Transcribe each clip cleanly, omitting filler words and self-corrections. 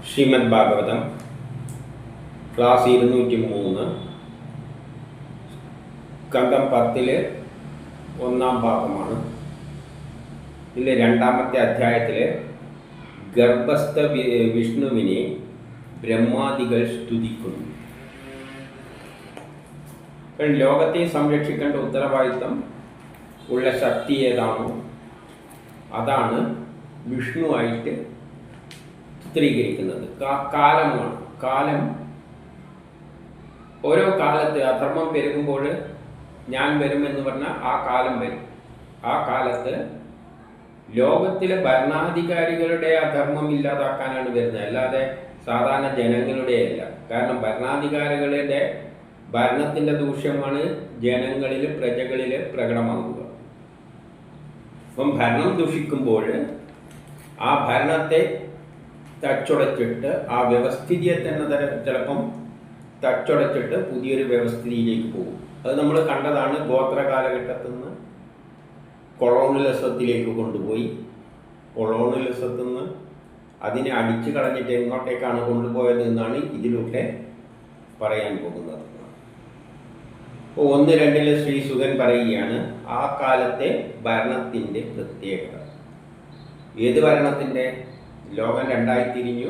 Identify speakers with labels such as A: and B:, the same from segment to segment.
A: Shrimad Bhagavatam class 203 സ്കന്ധം 10 ഒന്നാം ഭാഗമാണ്. ഇതിലെ രണ്ടാമത്തെ അധ്യായത്തിൽ ഗർഭസ്ഥ വിഷ്ണുവിനെ ബ്രഹ്മാദികൾ സ്തുതിക്കുന്നു. ലോകത്തെ സംരക്ഷിക്കേണ്ട ഉത്തരവാദിത്വം ഉള്ള ശക്തി ഏതാണോ അതാണ് വിഷ്ണുവായിട്ട് ചിത്രീകരിക്കുന്നത്. കാലമാണ്. കാലം ഓരോ കാലത്ത് അധർമ്മം പെരുകുമ്പോൾ ഞാൻ വരുമെന്ന് പറഞ്ഞാൽ ആ കാലം വരും. ആ കാലത്ത് ലോകത്തിലെ ഭരണാധികാരികളുടെ അധർമ്മം ഇല്ലാതാക്കാനാണ് വരുന്നത്, അല്ലാതെ സാധാരണ ജനങ്ങളുടെ അല്ല. കാരണം ഭരണാധികാരികളുടെ ഭരണത്തിൻ്റെ ദൂഷ്യമാണ് ജനങ്ങളിൽ പ്രജകളിൽ പ്രകടമാകുക. അപ്പം ഭരണം ദൂഷിക്കുമ്പോൾ ആ ഭരണത്തെ തച്ചുടച്ചിട്ട് ആ വ്യവസ്ഥിതിയെ തന്നെ ചിലപ്പം തച്ചുടച്ചിട്ട് പുതിയൊരു വ്യവസ്ഥിതിയിലേക്ക് പോകും. അത് നമ്മൾ കണ്ടതാണ്. ഗോത്ര കാലഘട്ടത്തിൽ നിന്ന് കൊളോണിയലിസത്തിലേക്ക് കൊണ്ടുപോയി, കൊളോണിയലിസത്തിൽ നിന്ന് അതിനെ അടിച്ചു കളഞ്ഞിട്ട് എങ്ങോട്ടേക്കാണ് കൊണ്ടുപോയത് എന്നാണ് ഇതിലൂടെ പറയാൻ പോകുന്നത്. അപ്പോൾ 1-2 ശ്രീ സുഗൻ പറയുകയാണ് ആ കാലത്തെ ഭരണത്തിൻ്റെ പ്രത്യേകത. ഏത് ഭരണത്തിൻ്റെ? ലോകം രണ്ടായി തിരിഞ്ഞു.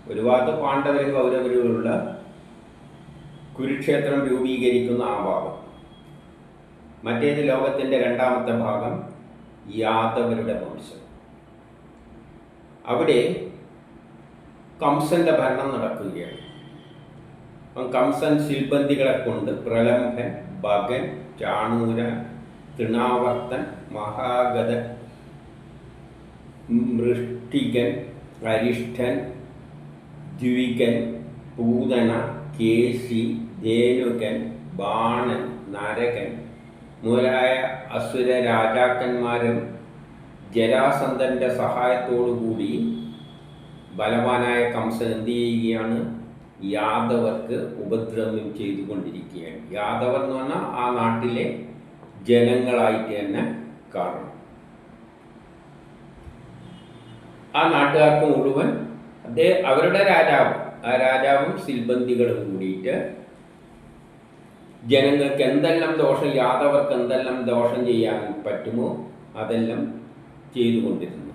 A: ഒരു ഭാഗത്ത് പാണ്ഡവരും കൗരവരുമുള്ള കുരുക്ഷേത്രം രൂപീകരിക്കുന്ന ആ ഭാഗം, മറ്റേത് ലോകത്തിൻ്റെ രണ്ടാമത്തെ ഭാഗം യാദവരുടെ വംശം. അവിടെ കംസന്റെ ഭരണം നടക്കുകയാണ്. അപ്പം കംസൻ ശിൽബന്ദികളെ കൊണ്ട് പ്രലംഭൻ, ഭഗൻ, ചാണൂര, തൃണാവർത്തൻ, മഹാഗതൻ, മൃഷ്ടികൻ, അരിഷ്ഠൻ, ദ്വികൻ, പൂതന, കേശി, ധേനുകൻ, ബാണൻ, നരകൻ മുതലായ അസുര രാജാക്കന്മാരും ജരാസന്ധന്റെ സഹായത്തോടുകൂടി ബലവാനായ കംസൻ എന്ത് ചെയ്യുകയാണ്? യാദവർക്ക് ഉപദ്രവം ചെയ്തുകൊണ്ടിരിക്കുകയാണ്. യാദവർ എന്ന് പറഞ്ഞാൽ ആ നാട്ടിലെ ജനങ്ങളായിട്ട് തന്നെ കാണണം. ആ നാട്ടുകാർക്ക് മുഴുവൻ അവരുടെ രാജാവ്, ആ രാജാവും സിൽബന്ദികളും കൂടിയിട്ട് ജനങ്ങൾക്ക് എന്തെല്ലാം ദോഷം, യാദവർക്ക് എന്തെല്ലാം ദോഷം ചെയ്യാൻ പറ്റുമോ അതെല്ലാം ചെയ്തുകൊണ്ടിരുന്നു.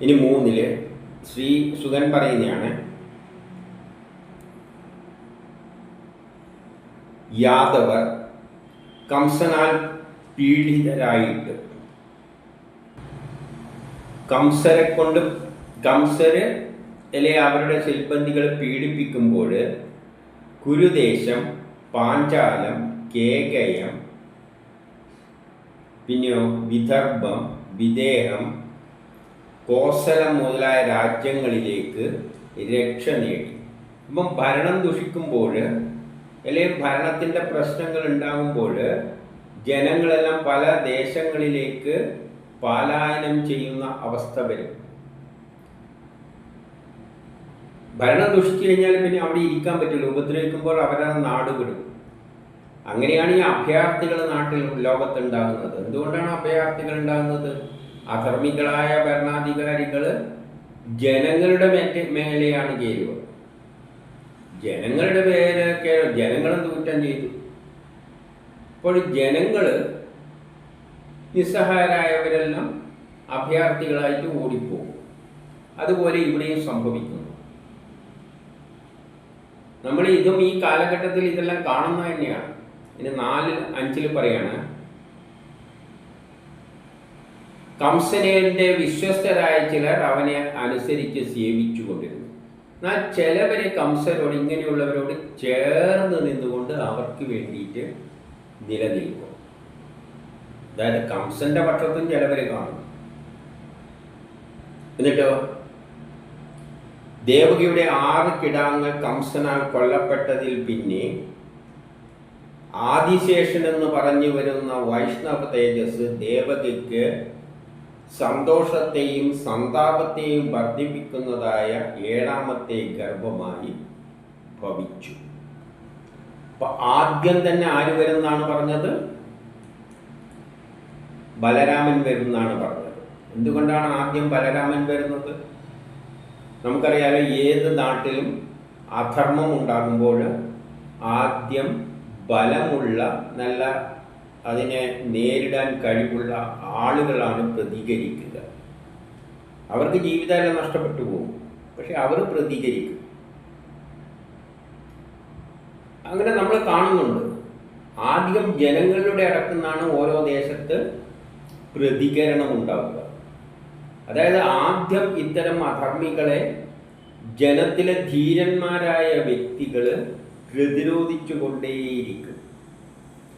A: ഇനി 3 ശ്രീ സുഗൻ പറയുന്നതാണ്, യാദവർ കംസനാൽ പീഡിതരായിട്ട് കംസര് അവരുടെ ശിൽബന്ദികൾ പീഡിപ്പിക്കുമ്പോൾ കുരുദേശം, പാഞ്ചാലം, കേകയം, പിന്നെയോ വിദർഭം, വിദേഹം, കോസലം മുതലായ രാജ്യങ്ങളിലേക്ക് രക്ഷ നേടി. അപ്പം ഭരണം ദുഷിക്കുമ്പോൾ അല്ലെങ്കിൽ ഭരണത്തിൻ്റെ പ്രശ്നങ്ങൾ ഉണ്ടാകുമ്പോൾ ജനങ്ങളെല്ലാം പല ദേശങ്ങളിലേക്ക് പലായനം ചെയ്യുന്ന അവസ്ഥ വരും. ഭരണം ദുഷിച്ചു കഴിഞ്ഞാൽ പിന്നെ അവിടെ ഇരിക്കാൻ പറ്റില്ല. ഉപദ്രവിക്കുമ്പോൾ അവരെ നാട് വിടും. അങ്ങനെയാണ് ഈ അഭയാർത്ഥികൾ നാട്ടിൽ ലോകത്തുണ്ടാകുന്നത്. എന്തുകൊണ്ടാണ് അഭയാർത്ഥികൾ ഉണ്ടാകുന്നത്? അധർമ്മികളായ ഭരണാധികാരികൾ ജനങ്ങളുടെ മേലെയാണ് കയറുക. ജനങ്ങളുടെ പേരൊക്കെ ജനങ്ങളെന്ത് കുറ്റം ചെയ്തു? അപ്പോൾ ജനങ്ങൾ നിസ്സഹായരായവരെല്ലാം അഭയാർത്ഥികളായിട്ട് ഓടിപ്പോകും. അതുപോലെ ഇവിടെയും സംഭവിക്കുന്നു. നമ്മൾ ഇതും ഈ കാലഘട്ടത്തിൽ ഇതെല്ലാം കാണുന്നത് തന്നെയാണ്. ഇനി 4-5 പറയാണ്, കംസനേന്റെ വിശ്വസ്തരായ ചിലർ അവനെ അനുസരിച്ച് സേവിച്ചു കൊണ്ടിരുന്നു. എന്നാൽ ചിലവരെ കംസരോട്, ഇങ്ങനെയുള്ളവരോട് ചേർന്ന് നിന്നുകൊണ്ട് അവർക്ക് വേണ്ടിയിട്ട് നിലനിൽക്കും. അതായത് കംസന്റെ പക്ഷത്തും ചിലവരെ കാണും. എന്നിട്ടോ ദേവകിയുടെ 6 കിടാങ്ങൾ കംസനാൽ കൊല്ലപ്പെട്ടതിൽ പിന്നെ ആദിശേഷൻ എന്ന് പറഞ്ഞു വരുന്ന വൈഷ്ണവ തേജസ് ദേവകിക്ക് സന്തോഷത്തെയും സന്താപത്തെയും വർദ്ധിപ്പിക്കുന്നതായ 7ാമത്തെ ഗർഭമായി ഭവിച്ചു. അപ്പൊ ആദ്യം തന്നെ ആര് വരുന്നാണ് പറഞ്ഞത്? ബലരാമൻ വരുന്നാണ് പറഞ്ഞത്. എന്തുകൊണ്ടാണ് ആദ്യം ബലരാമൻ വരുന്നത്? നമുക്കറിയാലോ, ഏത് നാട്ടിലും അധർമ്മം ഉണ്ടാകുമ്പോൾ ആദ്യം ബലമുള്ള നല്ല അതിനെ നേരിടാൻ കഴിവുള്ള ആളുകളാണ് പ്രതികരിക്കുക. അവർക്ക് ജീവിതമെല്ലാം നഷ്ടപ്പെട്ടു പോകും, പക്ഷെ അവർ പ്രതികരിക്കും. അങ്ങനെ നമ്മൾ കാണുന്നുണ്ട്. ആദ്യം ജനങ്ങളുടെ അടുത്തുനിന്നാണ് ഓരോ ദേശത്ത് പ്രതികരണം ഉണ്ടാവുക. അതായത് ആദ്യം ഇത്തരം അധർമ്മികളെ ജനത്തിലെ ധീരന്മാരായ വ്യക്തികൾ പ്രതിരോധിച്ചു കൊണ്ടേയിരിക്കും.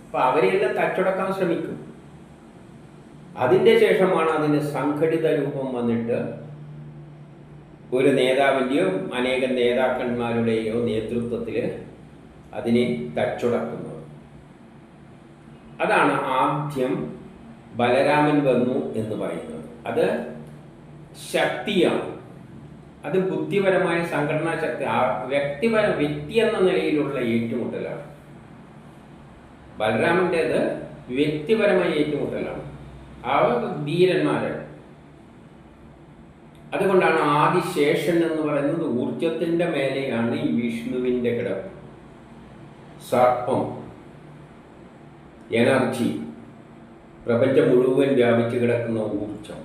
A: അപ്പം അവരെല്ലാം തച്ചുടക്കാൻ ശ്രമിക്കും. അതിൻ്റെ ശേഷമാണ് അതിന് സംഘടിത രൂപം വന്നിട്ട് ഒരു നേതാവിൻ്റെയോ അനേകം നേതാക്കന്മാരുടെയോ നേതൃത്വത്തിൽ അതിനെ തച്ചുടക്കുന്നത്. അതാണ് ആദ്യം ബലരാമൻ വന്നു എന്ന് പറയുന്നത്. അത് ശക്തിയാണ്, അത് ബുദ്ധിപരമായ സംഘടനാ ശക്തി, വ്യക്തി എന്ന നിലയിലുള്ള ഏറ്റുമുട്ടലാണ്. ബലരാമൻ്റേത് വ്യക്തിപരമായ ഏറ്റുമുട്ടലാണ്. അവർ ധീരന്മാരാണ്. അതുകൊണ്ടാണ് ആദിശേഷൻ എന്ന് പറയുന്നത് ഊർജത്തിൻ്റെ മേലെയാണ് ഈ വിഷ്ണുവിൻ്റെ കിടപ്പ്. സർപ്പം, എനർജി, പ്രപഞ്ചം മുഴുവൻ വ്യാപിച്ചു കിടക്കുന്ന ഊർജം.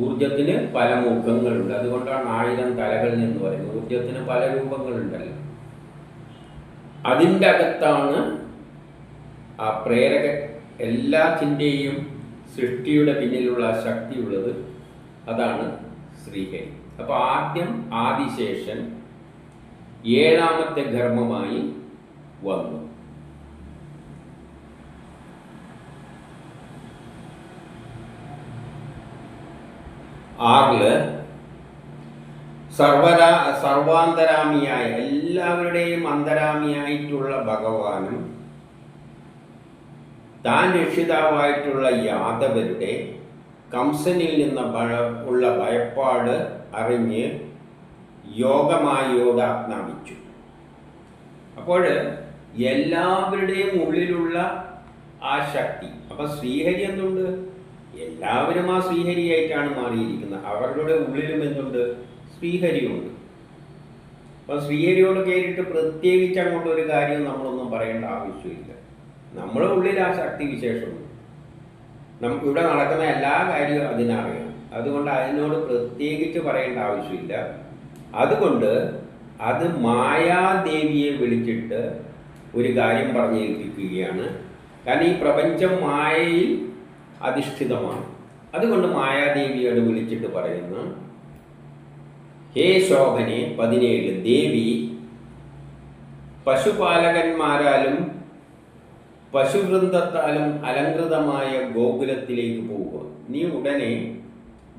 A: ഊർജത്തിന് പല മുഖങ്ങളുണ്ട്. അതുകൊണ്ടാണ് 1000 തലകൾ എന്ന് പറയുന്നത്. ഊർജത്തിന് പല രൂപങ്ങളുണ്ടല്ലോ. അതിൻ്റെ അകത്താണ് ആ പ്രേരക, എല്ലാത്തിൻ്റെയും സൃഷ്ടിയുടെ പിന്നിലുള്ള ശക്തിയുള്ളത്. അതാണ് ശ്രീഹരി. അപ്പോൾ ആദ്യം ആദിശേഷൻ 7ാമത്തെ ധർമ്മമായി വന്നു. ആറില് സർവാന്തരാമിയായ, എല്ലാവരുടെയും അന്തരാമിയായിട്ടുള്ള ഭഗവാനും താൻ രക്ഷിതാവായിട്ടുള്ള യാദവരുടെ കംസനിൽ നിന്ന് ഉള്ള ഭയപ്പാട് അറിഞ്ഞ് യോഗമായോട് ആജ്ഞാപിച്ചു. അപ്പോൾ എല്ലാവരുടെയും ഉള്ളിലുള്ള ആ ശക്തി, അപ്പം ശ്രീഹരി എന്തുണ്ട്? എല്ലാവരും ആ ശ്രീഹരിയായിട്ടാണ് മാറിയിരിക്കുന്നത്. അവരുടെ ഉള്ളിലും എന്തുണ്ട്? ശ്രീഹരിയുണ്ട്. അപ്പം ശ്രീഹരിയോട് കയറിയിട്ട് പ്രത്യേകിച്ച് അങ്ങോട്ടൊരു കാര്യം നമ്മളൊന്നും പറയേണ്ട ആവശ്യമില്ല. നമ്മുടെ ഉള്ളിൽ ആ ശക്തി വിശേഷമുണ്ട്. ഇവിടെ നടക്കുന്ന എല്ലാ കാര്യവും അതിനറിയാം. അതുകൊണ്ട് അതിനോട് പ്രത്യേകിച്ച് പറയേണ്ട ആവശ്യമില്ല. അതുകൊണ്ട് അത് മായാദേവിയെ വിളിച്ചിട്ട് ഒരു കാര്യം പറഞ്ഞേൽപ്പിക്കുകയാണ്. കാരണം ഈ പ്രപഞ്ചം മായയിൽ അധിഷ്ഠിതമാണ്. അതുകൊണ്ട് മായാദേവിയോട് വിളിച്ചിട്ട് പറയുന്നു, ഹേ ശോഭനെ 17, ദേവി പശുപാലകന്മാരാലും പശുവൃന്ദത്താലും അലങ്കൃതമായ ഗോകുലത്തിലേക്ക് പോവുക. നീ ഉടനെ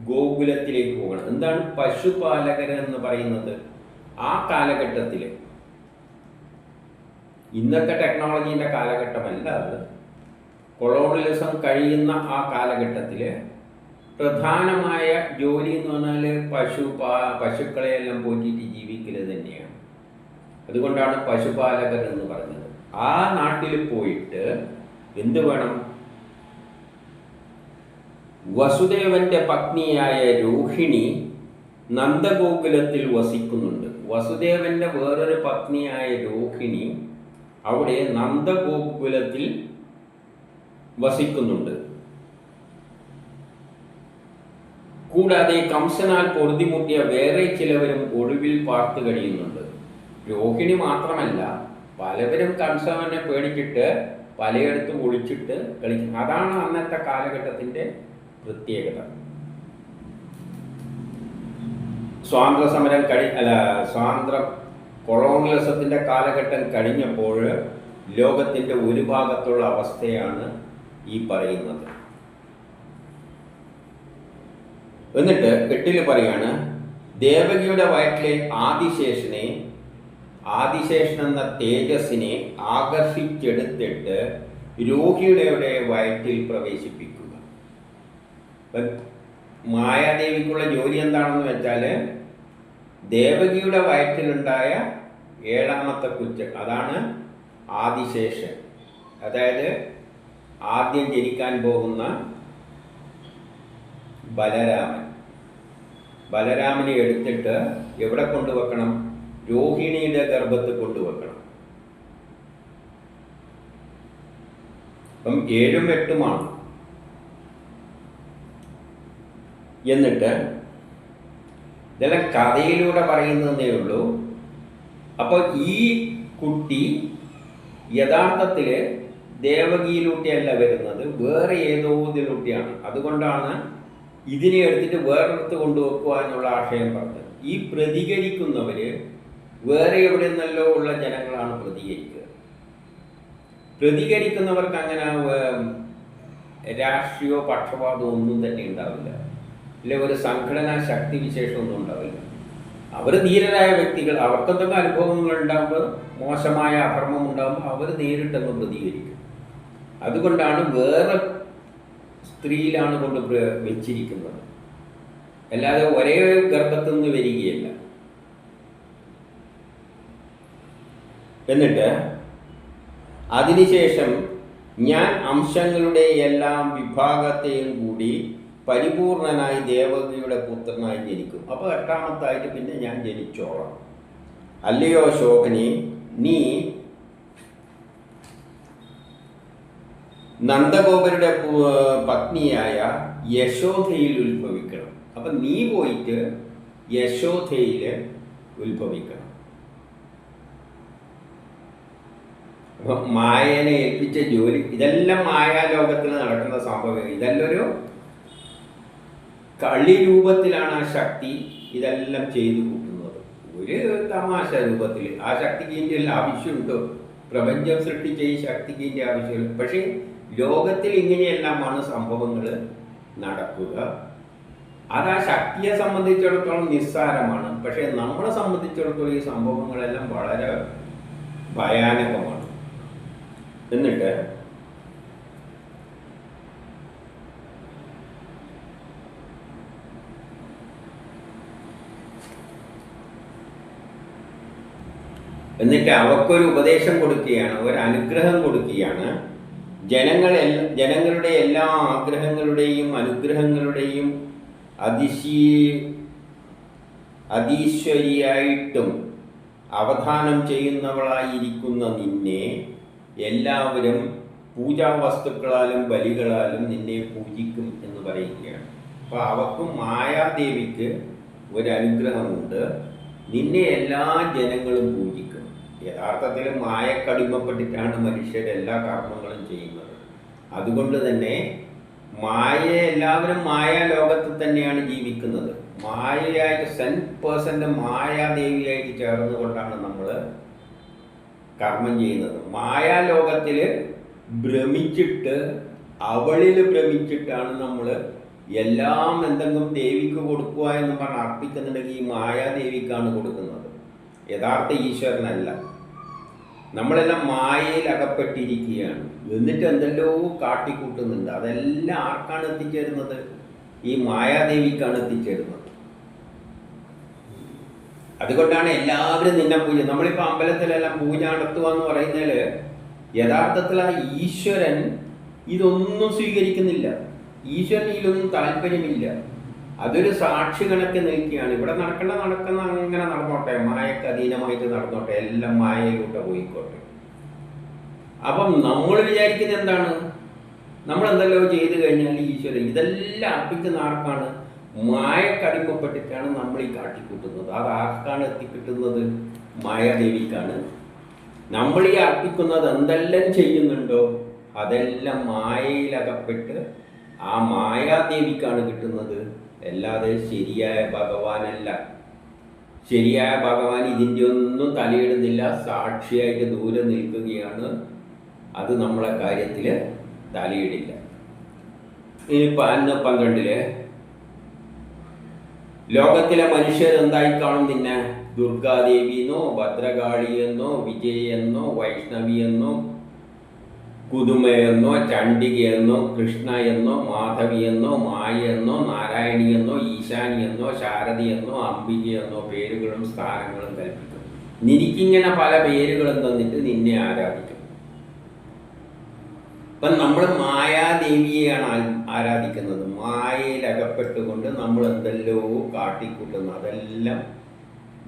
A: ഗോകുലത്തിലേക്ക് പോകണം. എന്താണ് പശുപാലകർ എന്ന് പറയുന്നത്? ആ കാലഘട്ടത്തിൽ, ഇന്നത്തെ ടെക്നോളജീൻ്റെ കാലഘട്ടമല്ല അത്, കൊളോണിയലിസം കഴിയുന്ന ആ കാലഘട്ടത്തിൽ പ്രധാനമായ ജോലി എന്ന് പറഞ്ഞാൽ പശുക്കളെയെല്ലാം പോറ്റിയിട്ട് ജീവിക്കൽ തന്നെയാണ്. അതുകൊണ്ടാണ് പശുപാലകർ എന്ന് പറഞ്ഞത്. ആ നാട്ടിൽ പോയിട്ട് എന്ത് വേണം? വസുദേവന്റെ പത്നിയായ രോഹിണി നന്ദഗോകുലത്തിൽ വസിക്കുന്നുണ്ട്. വസുദേവന്റെ വേറൊരു പത്നിയായ രോഹിണി അവിടെ നന്ദഗോകുലത്തിൽ വസിക്കുന്നുണ്ട്. കൂടാതെ കംസനാൽ പൊറുതിമുട്ടിയ വേറെ ചിലവരും ഒളിവിൽ പാർത്തു കഴിയുന്നുണ്ട്. രോഹിണി മാത്രമല്ല, പലവരും കംസനെ പേടിച്ചിട്ട് പലയിടത്തും ഒളിച്ചിട്ട് കളിക്കും. അതാണ് അന്നത്തെ കാലഘട്ടത്തിൻ്റെ പ്രത്യേകത. സ്വാതന്ത്ര്യ കൊളോണിയലിസത്തിൻ്റെ കാലഘട്ടം കഴിഞ്ഞപ്പോൾ ലോകത്തിൻ്റെ ഒരു ഭാഗത്തുള്ള അവസ്ഥയാണ് ഈ പറയുന്നത്. എന്നിട്ട് 8 പറയാണ്, ദേവകിയുടെ വയറ്റിലെ ആദിശേഷൻ എന്ന തേജസ്സിനെ ആകർഷിച്ചെടുത്തിട്ട് രോഹിണിയുടെ വയറ്റിൽ പ്രവേശിപ്പിക്കുക. മായാദേവിക്കുള്ള ജോലി എന്താണെന്ന് വെച്ചാൽ ദേവകിയുടെ വയറ്റിലുണ്ടായ 7ാമത്തെ കുച്ച്, അതാണ് ആദിശേഷൻ. അതായത് ആദ്യം ജനിക്കാൻ പോകുന്ന ബലരാമൻ. ബലരാമനെ എടുത്തിട്ട് എവിടെ കൊണ്ടുവെക്കണം? രോഹിണിയുടെ ഗർഭത്ത് കൊണ്ടുവെക്കണം. അപ്പം 7ഉം 8ഉമാണ്. എന്നിട്ട് ഇതെല്ലാം കഥയിലൂടെ പറയുന്നതേ ഉള്ളൂ. അപ്പോൾ ഈ കുട്ടി യഥാർത്ഥത്തിൽ ദേവകിയിലൂട്ടിയല്ല വരുന്നത്, വേറെ ഏതോ ഇതിലൂട്ടിയാണ്. അതുകൊണ്ടാണ് ഇതിനെ എടുത്തിട്ട് വേറെടുത്ത് കൊണ്ടുവെക്കുക എന്നുള്ള ആശയം പറഞ്ഞത്. ഈ പ്രതികരിക്കുന്നവർ വേറെ എവിടെ നിന്നല്ലോ ഉള്ള ജനങ്ങളാണ് പ്രതികരിക്കുക. പ്രതികരിക്കുന്നവർക്ക് അങ്ങനെ രാഷ്ട്രീയ പക്ഷപാതം ഒന്നും തന്നെ ഉണ്ടാവില്ല, അല്ലെ ഒരു സംഘടനാ ശക്തി വിശേഷമൊന്നും ഉണ്ടാവില്ല. അവർ ധീരരായ വ്യക്തികൾ, അവർക്കെന്തൊക്കെ അനുഭവങ്ങൾ ഉണ്ടാകുമ്പോൾ, മോശമായ അധർമ്മം ഉണ്ടാകുമ്പോൾ അവർ നേരിട്ടങ്ങ് പ്രതികരിക്കും. അതുകൊണ്ടാണ് വേറെ സ്ത്രീയിലാണ് കൊണ്ട് വെച്ചിരിക്കുന്നത്, അല്ലാതെ ഒരേ ഗർഭത്തിൽ നിന്ന് വരികയല്ല. എന്നിട്ട് അതിനുശേഷം ഞാൻ അംശങ്ങളുടെ എല്ലാം വിഭാഗത്തെയും കൂടി പരിപൂർണനായി ദേവകിയുടെ പുത്രനായി ജനിക്കും. അപ്പോൾ 8ാമത്തായിട്ട് പിന്നെ ഞാൻ ജനിച്ചോളാം. അല്ലയോ ശോഭനി, നീ നന്ദഗോപരുടെ പത്നിയായ യശോധയിൽ ഉത്ഭവിക്കണം. അപ്പം നീ പോയിട്ട് യശോധയിൽ ഉത്ഭവിക്കണം. അപ്പം മായനെ ഏൽപ്പിച്ച ജോലി, ഇതെല്ലാം മായാലോകത്തിൽ നടക്കുന്ന സംഭവം. ഇതെല്ലാം ഒരു കളി രൂപത്തിലാണ് ആ ശക്തി ഇതെല്ലാം ചെയ്തു കൂട്ടുന്നത്, ഒരു തമാശ രൂപത്തിൽ. ആ ശക്തിക്ക് ഇതിൻ്റെ ആവശ്യമുണ്ടോ? പ്രപഞ്ചം സൃഷ്ടിച്ച ഈ ശക്തിക്ക് ഇതിൻ്റെ ആവശ്യമില്ല. പക്ഷേ ലോകത്തിൽ ഇങ്ങനെയെല്ലാമാണ് സംഭവങ്ങൾ നടക്കുക. അത് ആ ശക്തിയെ സംബന്ധിച്ചിടത്തോളം നിസ്സാരമാണ്. പക്ഷേ നമ്മളെ സംബന്ധിച്ചിടത്തോളം ഈ സംഭവങ്ങളെല്ലാം വളരെ ഭയാനകമാണ്. എന്നിട്ട് അവക്കൊരു ഉപദേശം കൊടുക്കുകയാണ്, ഒരു അനുഗ്രഹം കൊടുക്കുകയാണ്. ജനങ്ങളുടെ എല്ലാ ആഗ്രഹങ്ങളുടെയും അനുഗ്രഹങ്ങളുടെയും അതീശ്വരിയായിട്ടും അവധാനം ചെയ്യുന്നവളായിരിക്കുന്ന നിന്നെ എല്ലാവരും പൂജാവസ്തുക്കളാലും ബലികളാലും നിന്നെ പൂജിക്കും എന്ന് പറയുകയാണ്. അപ്പോൾ അവക്കും മായാദേവിക്ക് ഒരു അനുഗ്രഹമുണ്ട്, നിന്നെ എല്ലാ ജനങ്ങളും പൂജിക്കും. യഥാർത്ഥത്തിൽ മായക്കടിമപ്പെട്ടിട്ടാണ് മനുഷ്യർ എല്ലാ കർമ്മങ്ങളും ചെയ്യുന്നത്. അതുകൊണ്ട് തന്നെ എല്ലാവരും മായാലോകത്തിൽ തന്നെയാണ് ജീവിക്കുന്നത്. മായയായിട്ട് 100% മായാദേവിയായിട്ട് ചേർന്നുകൊണ്ടാണ് നമ്മൾ കർമ്മം ചെയ്യുന്നത്. മായാലോകത്തിൽ ഭ്രമിച്ചിട്ട്, അവളിൽ ഭ്രമിച്ചിട്ടാണ് നമ്മൾ എല്ലാം എന്തെങ്കിലും ദേവിക്ക് കൊടുക്കുക എന്ന് പറഞ്ഞ് അർപ്പിക്കുന്നുണ്ടെങ്കിൽ ഈ മായാദേവിക്കാണ് കൊടുക്കുന്നത്, യഥാർത്ഥ ഈശ്വരനല്ല. നമ്മളെല്ലാം മായയിൽ അകപ്പെട്ടിരിക്കുകയാണ്. എന്നിട്ട് എന്തെല്ലോ കാട്ടിക്കൂട്ടുന്നുണ്ട്. അതെല്ലാം ആർക്കാണ് എത്തിച്ചേരുന്നത്? ഈ മായാദേവിക്കാണ് എത്തിച്ചേരുന്നത്. അതുകൊണ്ടാണ് എല്ലാവരും നിന്നെ പൂജ. നമ്മളിപ്പോൾ അമ്പലത്തിലെല്ലാം പൂജ നടത്തുക എന്ന് പറയുന്നതിൽ യഥാർത്ഥത്തിൽ ആ ഈശ്വരൻ ഇതൊന്നും സ്വീകരിക്കുന്നില്ല. ഈശ്വരൻ ഇതിലൊന്നും താല്പര്യമില്ല. അതൊരു സാക്ഷി കണക്ക് നിൽക്കുകയാണ്. ഇവിടെ നടക്കുന്ന അങ്ങനെ നടന്നോട്ടെ, മായക്ക് അധീനമായിട്ട് നടന്നോട്ടെ, എല്ലാം മായയിലൂടെ പോയിക്കോട്ടെ. അപ്പം നമ്മൾ വിചാരിക്കുന്നത് എന്താണ്? നമ്മളെന്തല്ലോ ചെയ്തു കഴിഞ്ഞാൽ ഈശ്വരൻ ഇതെല്ലാം അർപ്പിക്കുന്ന ആർക്കാണ്? മായക്കടിമപ്പെട്ടിട്ടാണ് നമ്മൾ ഈ കാട്ടിക്കൂട്ടുന്നത്. അത് ആർക്കാണ് എത്തിക്കിട്ടുന്നത്? മായാദേവിക്കാണ്. നമ്മൾ ഈ അർപ്പിക്കുന്നത് എന്തെല്ലാം ചെയ്യുന്നുണ്ടോ അതെല്ലാം മായയിലകപ്പെട്ട് ആ മായാദേവിക്കാണ് കിട്ടുന്നത്, അല്ലാതെ ശരിയായ ഭഗവാനല്ല. ശരിയായ ഭഗവാൻ ഇതിൻ്റെ ഒന്നും തലയിടുന്നില്ല, സാക്ഷിയായിട്ട് ദൂരെ നിൽക്കുകയാണ്. അത് നമ്മളെ കാര്യത്തിൽ തലയിടില്ല. ഇനി 12 ലോകത്തിലെ മനുഷ്യർ എന്തായി കാണും നിന്നെ? ദുർഗാദേവിയെന്നോ ഭദ്രകാളിയെന്നോ വിജയെന്നോ വൈഷ്ണവിയെന്നോ കുതുമയെന്നോ ചണ്ഡികയെന്നോ കൃഷ്ണ എന്നോ മാധവിയെന്നോ മായെന്നോ നാരായണിയെന്നോ ഈശാനിയെന്നോ ശാരദയെന്നോ അംബികയെന്നോ പേരുകളും സ്ഥാനങ്ങളും കൽപ്പിക്കും. നിനക്കിങ്ങനെ പല പേരുകളും തന്നിട്ട് നിന്നെ ആരാധിക്കും. അപ്പം നമ്മൾ മായാദേവിയെയാണ് ആരാധിക്കുന്നത്. മായയിൽ അകപ്പെട്ടുകൊണ്ട് നമ്മൾ എന്തെല്ലോ കാട്ടിക്കൂട്ടുന്നു. അതെല്ലാം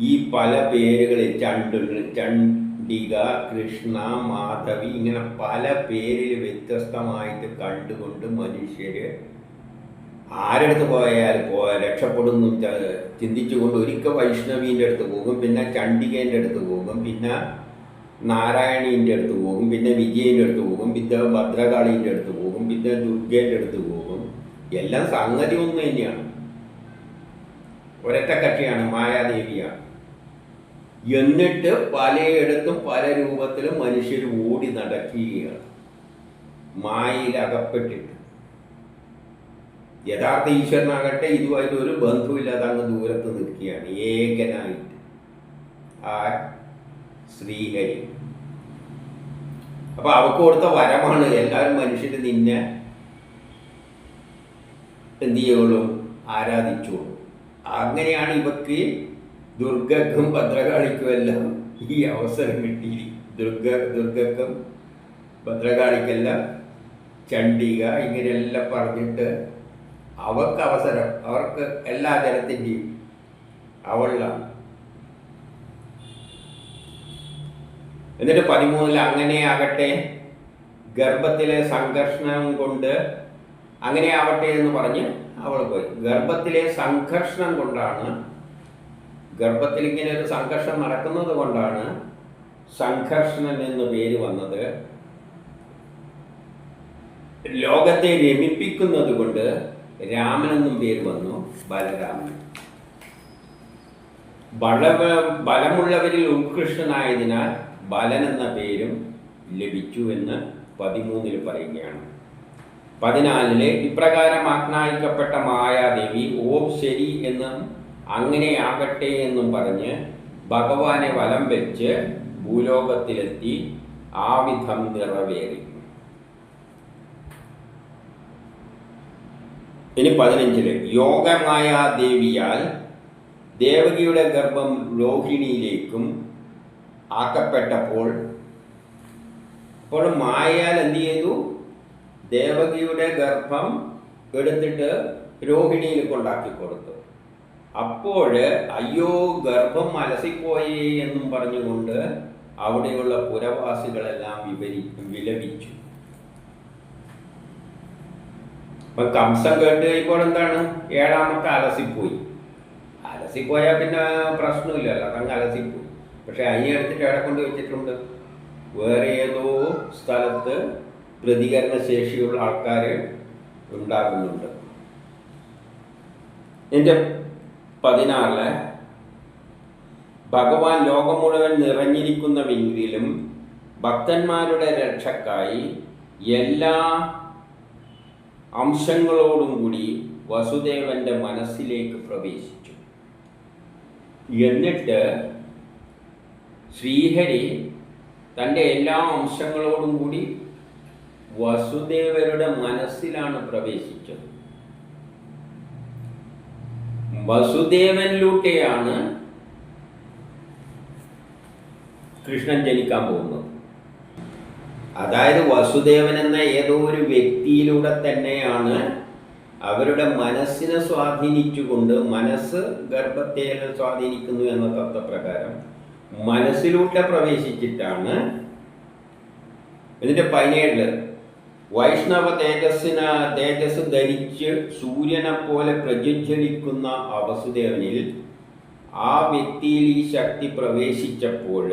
A: ഈ പല പേരുകളിൽ ചണ്ഡിക, കൃഷ്ണ, മാധവി, ഇങ്ങനെ പല പേരിൽ വ്യത്യസ്തമായിട്ട് കണ്ടുകൊണ്ട് മനുഷ്യർ ആരടുത്ത് പോയാൽ രക്ഷപ്പെടുന്നു ചിന്തിച്ചുകൊണ്ട് ഒരിക്കൽ വൈഷ്ണവീൻ്റെ അടുത്ത് പോകും, പിന്നെ ചണ്ഡികേൻ്റെ അടുത്ത് പോകും, പിന്നെ നാരായണീൻ്റെ അടുത്ത് പോകും, പിന്നെ വിജയൻ്റെ അടുത്ത് പോകും, പിന്നെ ഭദ്രകാളീൻ്റെ അടുത്ത് പോകും, പിന്നെ ദുർഗേൻ്റെ അടുത്ത് പോകും. എല്ലാം സംഗതി ഒന്ന് തന്നെയാണ്, ഒരൊറ്റ കക്ഷിയാണ്, മായാദേവിയാണ്. എന്നിട്ട് പലയിടത്തും പല രൂപത്തിലും മനുഷ്യർ ഓടി നടക്കുകയാണ് മായയിൽ അകപ്പെട്ടിട്ട്. യഥാർത്ഥ ഈശ്വരനാകട്ടെ ഇതുമായിട്ട് ഒരു ബന്ധവുമില്ലാതെ അങ്ങ് ദൂരത്ത് നിൽക്കുകയാണ് ഏകനായിട്ട്. ആ ശ്രീഹരി അപ്പൊ അവക്ക് കൊടുത്ത വരമാണ് എല്ലാവരും മനുഷ്യർ നിന്നെ എന്ത് ചെയ്യുള്ളൂ, ആരാധിച്ചോളൂ. അങ്ങനെയാണ് ഇവക്ക് ദുർഗക്കും ഭദ്രകാളിക്കും എല്ലാം ഈ അവസരം കിട്ടി. ദുർഗക്കും ഭദ്രകാളിക്കെല്ലാം ചണ്ഡിക ഇങ്ങനെയെല്ലാം പറഞ്ഞിട്ട് അവർക്ക് അവസരം, അവർക്ക് എല്ലാ ജനത്തിൻ്റെയും അവളിലാണ്. എന്നിട്ട് 13 അങ്ങനെ ആകട്ടെ ഗർഭത്തിലെ സംഘർഷണം കൊണ്ട് അങ്ങനെ ആവട്ടെ എന്ന് പറഞ്ഞ് അവൾ പോയി. ഗർഭത്തിലെ സംഘർഷണം കൊണ്ടാണ്, ഗർഭത്തിൽ ഇങ്ങനെ ഒരു സംഘർഷം നടക്കുന്നത് കൊണ്ടാണ് സംഘർഷണം എന്ന് പേര് വന്നത്. ലോകത്തെ രമിപ്പിക്കുന്നത് കൊണ്ട് രാമനെന്നും പേര് വന്നു, ബലരാമൻ. ബലമുള്ളവരിൽ ഉത്കൃഷ്ടനായതിനാൽ ബലൻ എന്ന പേരും ലഭിച്ചു എന്ന് 13 പറയുകയാണ്. 14 ഇപ്രകാരം ആജ്ഞായിക്കപ്പെട്ട മായാദേവി ഓം ശരി എന്നും അങ്ങനെ ആകട്ടെ എന്നും പറഞ്ഞ് ഭഗവാനെ വലം വെച്ച് ഭൂലോകത്തിലെത്തി ആ വിധം നിറവേറി. ഇനി 15 യോഗമായാദേവിയാൽ ദേവകിയുടെ ഗർഭം രോഹിണിയിലേക്കും ആക്കപ്പെട്ടപ്പോൾ മായയാൽ എന്ത് ചെയ്തു, ദേവകിയുടെ ഗർഭം എടുത്തിട്ട് രോഹിണിയിൽ കൊണ്ടാക്കി കൊടുത്തു. അപ്പോൾ അയ്യോ ഗർഭം അലസിപ്പോയി എന്നും പറഞ്ഞുകൊണ്ട് അവിടെയുള്ള പുരവാസികളെല്ലാം വിലപിച്ചു. അപ്പൊ കംസം കേട്ട് കഴിയുമ്പോൾ എന്താണ്, 7ാമത്തെ അലസിപ്പോയാൽ പിന്നെ പ്രശ്നമില്ലല്ലോ, അതങ്ങ് അലസിപ്പോയി. പക്ഷെ അതിനെ എടുത്തിട്ട് എവിടെ കൊണ്ട് വെച്ചിട്ടുണ്ട്, വേറെ ഏതോ സ്ഥലത്ത് പ്രതികരണ ശേഷിയുള്ള ആൾക്കാർ ഉണ്ടാകുന്നുണ്ട്. എൻ്റെ 16 ഭഗവാൻ ലോകം മുഴുവൻ നിറഞ്ഞിരിക്കുന്നുവെങ്കിലും ഭക്തന്മാരുടെ രക്ഷക്കായി എല്ലാ അംശങ്ങളോടും കൂടി വസുദേവന്റെ മനസ്സിലേക്ക് പ്രവേശിച്ചു. എന്നിട്ട് ശ്രീഹരി തൻ്റെ എല്ലാ അംശങ്ങളോടും കൂടി വസുദേവരുടെ മനസ്സിലാണ് പ്രവേശിച്ചത്. വസുദേവനിലൂടെയാണ് കൃഷ്ണൻ ജനിക്കാൻ പോകുന്നത്. അതായത് വസുദേവൻ എന്ന ഏതോ ഒരു വ്യക്തിയിലൂടെ തന്നെയാണ് അവരുടെ മനസ്സിനെ സ്വാധീനിച്ചുകൊണ്ട്, മനസ്സ് ഗർഭത്തെ സ്വാധീനിക്കുന്നു എന്ന തത്വപ്രകാരം മനസ്സിലൂടെ പ്രവേശിച്ചിട്ടാണ്. ഇതിൻ്റെ 17 വൈഷ്ണവ തേജസ് ധരിച്ച് സൂര്യനെ പോലെ പ്രജ്വലിക്കുന്ന വസുദേവനിൽ ആ വ്യക്തിയിൽ ഈ ശക്തി പ്രവേശിച്ചപ്പോൾ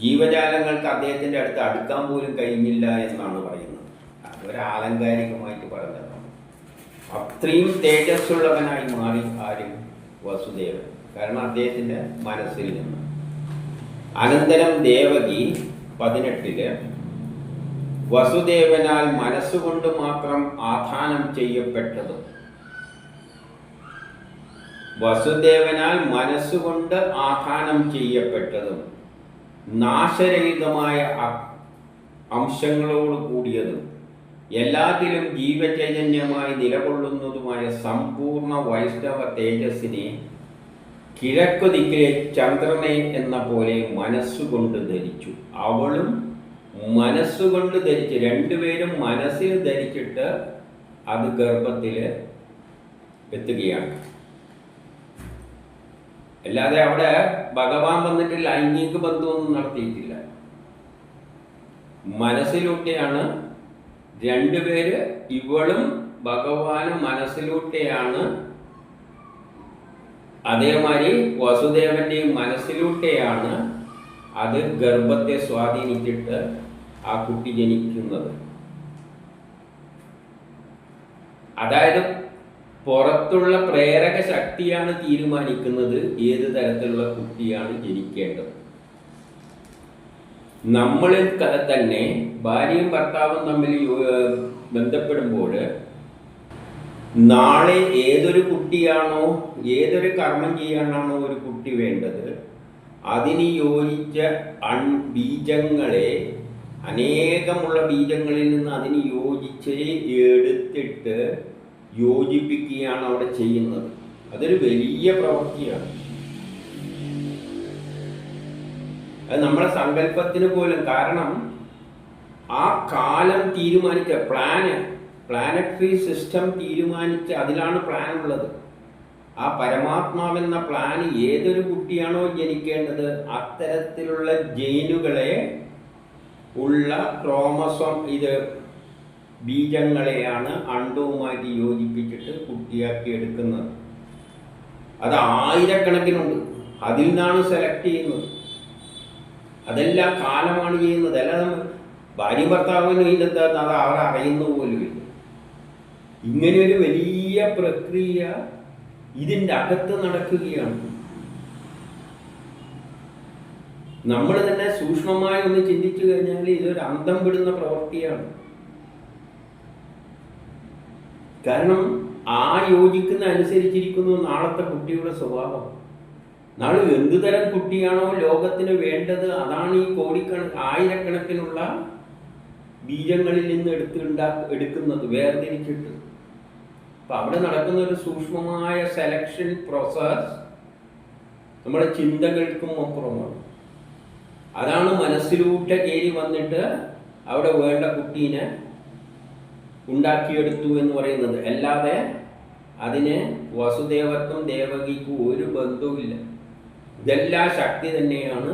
A: ജീവജാലങ്ങൾക്ക് അദ്ദേഹത്തിൻ്റെ അടുത്ത് അടുക്കാൻ പോലും കഴിഞ്ഞില്ല എന്നാണ് പറയുന്നത്. അതൊരാലങ്കാരികമായിട്ട് പറഞ്ഞതാണ്. അത്രയും തേജസ്സുള്ളവനായി മാറി ആരും, വസുദേവൻ, കാരണം അദ്ദേഹത്തിൻ്റെ മനസ്സിൽ നിന്ന്. അനന്തരം ദേവകി 18 വസുദേവനാൽ മനസ്സുകൊണ്ട് മാത്രം ആധാനം ചെയ്യപ്പെട്ടതും, വസുദേവനാൽ മനസ്സുകൊണ്ട് ആധാനം ചെയ്യപ്പെട്ടതും നാശരഹിതമായ അംശങ്ങളോട് കൂടിയതും എല്ലാത്തിലും ജീവചൈതന്യമായി നിലകൊള്ളുന്നതുമായ സമ്പൂർണ്ണ വൈഷ്ണവ തേജസ്സിനെ കിഴക്കു ദിക്കിലെ ചന്ദ്രനെ എന്ന പോലെ മനസ്സുകൊണ്ട് ധരിച്ചു. അവളും മനസ്സുകൊണ്ട് ധരിച്ച്, രണ്ടുപേരും മനസ്സിൽ ധരിച്ചിട്ട് അത് ഗർഭത്തിൽ എത്തുകയാണ്. അല്ലാതെ അവിടെ ഭഗവാൻ വന്നിട്ട് ലൈംഗിക ബന്ധമൊന്നും നടത്തിയിട്ടില്ല. മനസ്സിലൂടെയാണ് രണ്ടുപേര്, ഇവളും ഭഗവാനും മനസ്സിലൂടെയാണ്, അതേമാതിരി വസുദേവന്റെയും മനസ്സിലൂടെയാണ് അത് ഗർഭത്തെ സ്വാധീനിച്ചിട്ട് ആ കുട്ടി ജനിക്കുന്നത്. അതായത് പുറത്തുള്ള പ്രേരക ശക്തിയാണ് തീരുമാനിക്കുന്നത് ഏത് തരത്തിലുള്ള കുട്ടിയാണ് ജനിക്കേണ്ടത്. നമ്മളിൽ തന്നെ ഭാര്യയും ഭർത്താവും തമ്മിൽ ബന്ധപ്പെടുമ്പോൾ നാളെ ഏതൊരു കുട്ടിയാണോ, ഏതൊരു കർമ്മം ചെയ്യാനാണോ ഒരു കുട്ടി വേണ്ടത്, അതിന് യോജിച്ച ബീജങ്ങളെ, അനേകമുള്ള ബീജങ്ങളിൽ നിന്ന് അതിന് യോജിച്ച് എടുത്തിട്ട് യോജിപ്പിക്കുകയാണ് അവിടെ ചെയ്യുന്നത്. അതൊരു വലിയ പ്രവൃത്തിയാണ്. അത് നമ്മുടെ സങ്കല്പത്തിന് പോലും, കാരണം ആ കാലം തീരുമാനിച്ച പ്ലാനറ്ററി സിസ്റ്റം തീരുമാനിച്ച, അതിലാണ് പ്ലാൻ ഉള്ളത്. ആ പരമാത്മാവെന്ന പ്ലാൻ ഏതൊരു കുട്ടിയാണോ ജനിക്കേണ്ടത് അത്തരത്തിലുള്ള ജെയിനുകളെ ഉള്ള ക്രോമസോം, ഇത് ബീജങ്ങളെയാണ് അണ്ഡവുമായിട്ട് യോജിപ്പിച്ചിട്ട് കുട്ടിയാക്കി എടുക്കുന്നത്. അത് ആയിരക്കണക്കിനുണ്ട്. അതിൽ നിന്നാണ് സെലക്ട് ചെയ്യുന്നത്. അതെല്ലാം കാലമാണ് ചെയ്യുന്നത്. അല്ലാതെ ഭാര്യ ഭർത്താവിന് ഇന്നത്തെ അത് അവർ അറിയുന്ന പോലുമില്ല. ഇങ്ങനെ ഒരു വലിയ പ്രക്രിയ ഇതിൻ്റെ അകത്ത് നടക്കുകയാണ്. നമ്മൾ തന്നെ സൂക്ഷ്മമായി ഒന്ന് ചിന്തിച്ചു കഴിഞ്ഞാൽ ഇതൊരു അന്തം വിടുന്ന പ്രവൃത്തിയാണ്. കാരണം ആ യോജിക്കുന്ന അനുസരിച്ചിരിക്കുന്നു നാളത്തെ കുട്ടിയുടെ സ്വഭാവം. നാളെ എന്തു തരം കുട്ടിയാണോ ലോകത്തിന് വേണ്ടത് അതാണ് ഈ ആയിരക്കണക്കിനുള്ള ബീജങ്ങളിൽ നിന്ന് എടുക്കുന്നത്, വേർതിരിച്ചിട്ട്. അപ്പം അവിടെ നടക്കുന്ന ഒരു സൂക്ഷ്മമായ സെലക്ഷൻ പ്രോസസ് നമ്മുടെ ചിന്തകൾക്കും അപ്പുറമാണ്. അതാണ് മനസ്സിലൂടെ കയറി വന്നിട്ട് അവിടെ വേണ്ട കുട്ടീനെ ഉണ്ടാക്കിയെടുത്തു എന്ന് പറയുന്നത്. അല്ലാതെ അതിന് വസുദേവർക്കും ദേവകിക്കും ഒരു ബന്ധവുമില്ല. ഇതെല്ലാം ശക്തി തന്നെയാണ്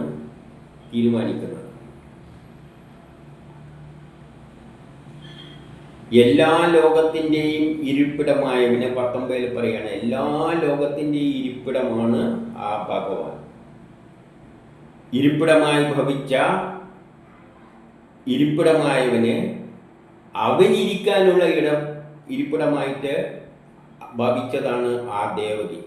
A: തീരുമാനിക്കുന്നത്. എല്ലാ ലോകത്തിൻ്റെയും ഇരിപ്പിടമായ, പിന്നെ 19 പറയാണ്, എല്ലാ ലോകത്തിൻ്റെയും ഇരിപ്പിടമാണ് ആ ഭഗവാൻ. ഇരിപ്പിടമായി ഭവിച്ച ഇരിപ്പിടമായവന് അവനിരിക്കാനുള്ള ഇരിപ്പിടമായിട്ട് ഭവിച്ചതാണ് ആ ദേവകി.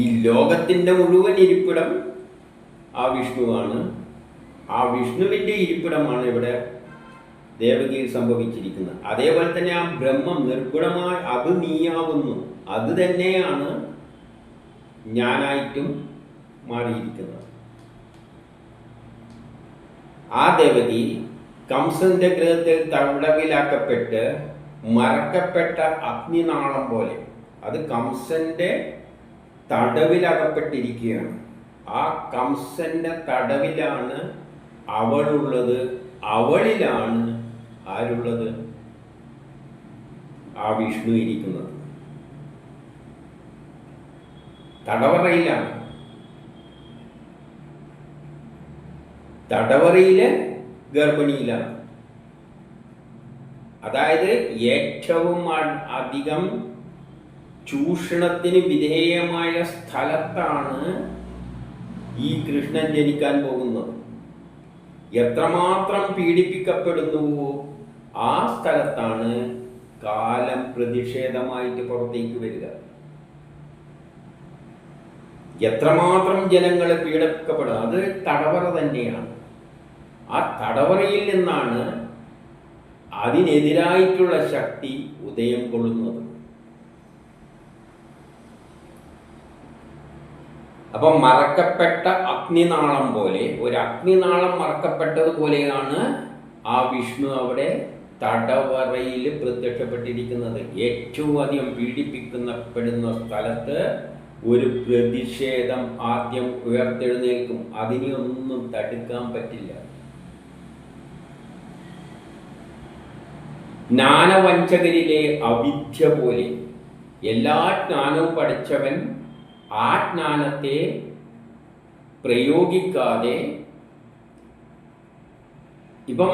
A: ഈ ലോകത്തിൻ്റെ മുഴുവൻ ഇരിപ്പിടം ആ വിഷ്ണുവാണ്. ആ വിഷ്ണുവിൻ്റെ ഇരിപ്പിടമാണ് ഇവിടെ ദേവകിയിൽ സംഭവിച്ചിരിക്കുന്നത്. അതേപോലെ തന്നെ ആ ബ്രഹ്മം നിർഗുണമായി അത് നീയാവുന്നു. അത് തന്നെയാണ് ഞാനായിട്ടും മാറിയിരിക്കുന്നത്. ആ ദേവകി കംസന്റെ ഗൃഹത്തിൽ തടവിലാക്കപ്പെട്ട് മറക്കപ്പെട്ട അഗ്നിനാളം പോലെ, അത് കംസന്റെ തടവിലകപ്പെട്ടിരിക്കുകയാണ്. ആ കംസന്റെ തടവിലാണ് അവളുള്ളത്. അവളിലാണ് ആരുള്ളത്? ആ വിഷ്ണു ഇരിക്കുന്നത്. തടവറയിലാണ്. തടവറയിലെ ഗർഭിണിയിലാണ്. അതായത് ഏറ്റവും അധികം ചൂഷണത്തിന് വിധേയമായ സ്ഥലത്താണ് ഈ കൃഷ്ണൻ ജനിക്കാൻ പോകുന്നത്. എത്രമാത്രം പീഡിപ്പിക്കപ്പെടുന്നുവോ ആ സ്ഥലത്താണ് കാലം പ്രതിഷേധമായിട്ട് പുറത്തേക്ക് വരിക. എത്രമാത്രം ജനങ്ങൾ പീഡിപ്പിക്കപ്പെടുക, അത് തടവറ തന്നെയാണ്. ആ തടവറയിൽ നിന്നാണ് അതിനെതിരായിട്ടുള്ള ശക്തി ഉദയം കൊള്ളുന്നത്. അപ്പം മറക്കപ്പെട്ട അഗ്നിനാളം പോലെ, ഒരു അഗ്നിനാളം മറക്കപ്പെട്ടതുപോലെയാണ് ആ വിഷ്ണു അവിടെ തടവറയിൽ പ്രത്യക്ഷപ്പെട്ടിരിക്കുന്നത്. ഏറ്റവും അധികം പീഡിപ്പിക്കപ്പെടുന്ന സ്ഥലത്ത് ഒരു പ്രതിഷേധം ആദ്യം ഉയർത്തെഴുന്നേൽക്കും. അതിനെയൊന്നും തടുക്കാൻ പറ്റില്ല. ജ്ഞാനവഞ്ചകരിലെ അവിദ്യ പോലെ എല്ലാ ജ്ഞാനവും പഠിച്ചവൻ ആ ജ്ഞാനത്തെ പ്രയോഗിക്കാതെ ഇപ്പം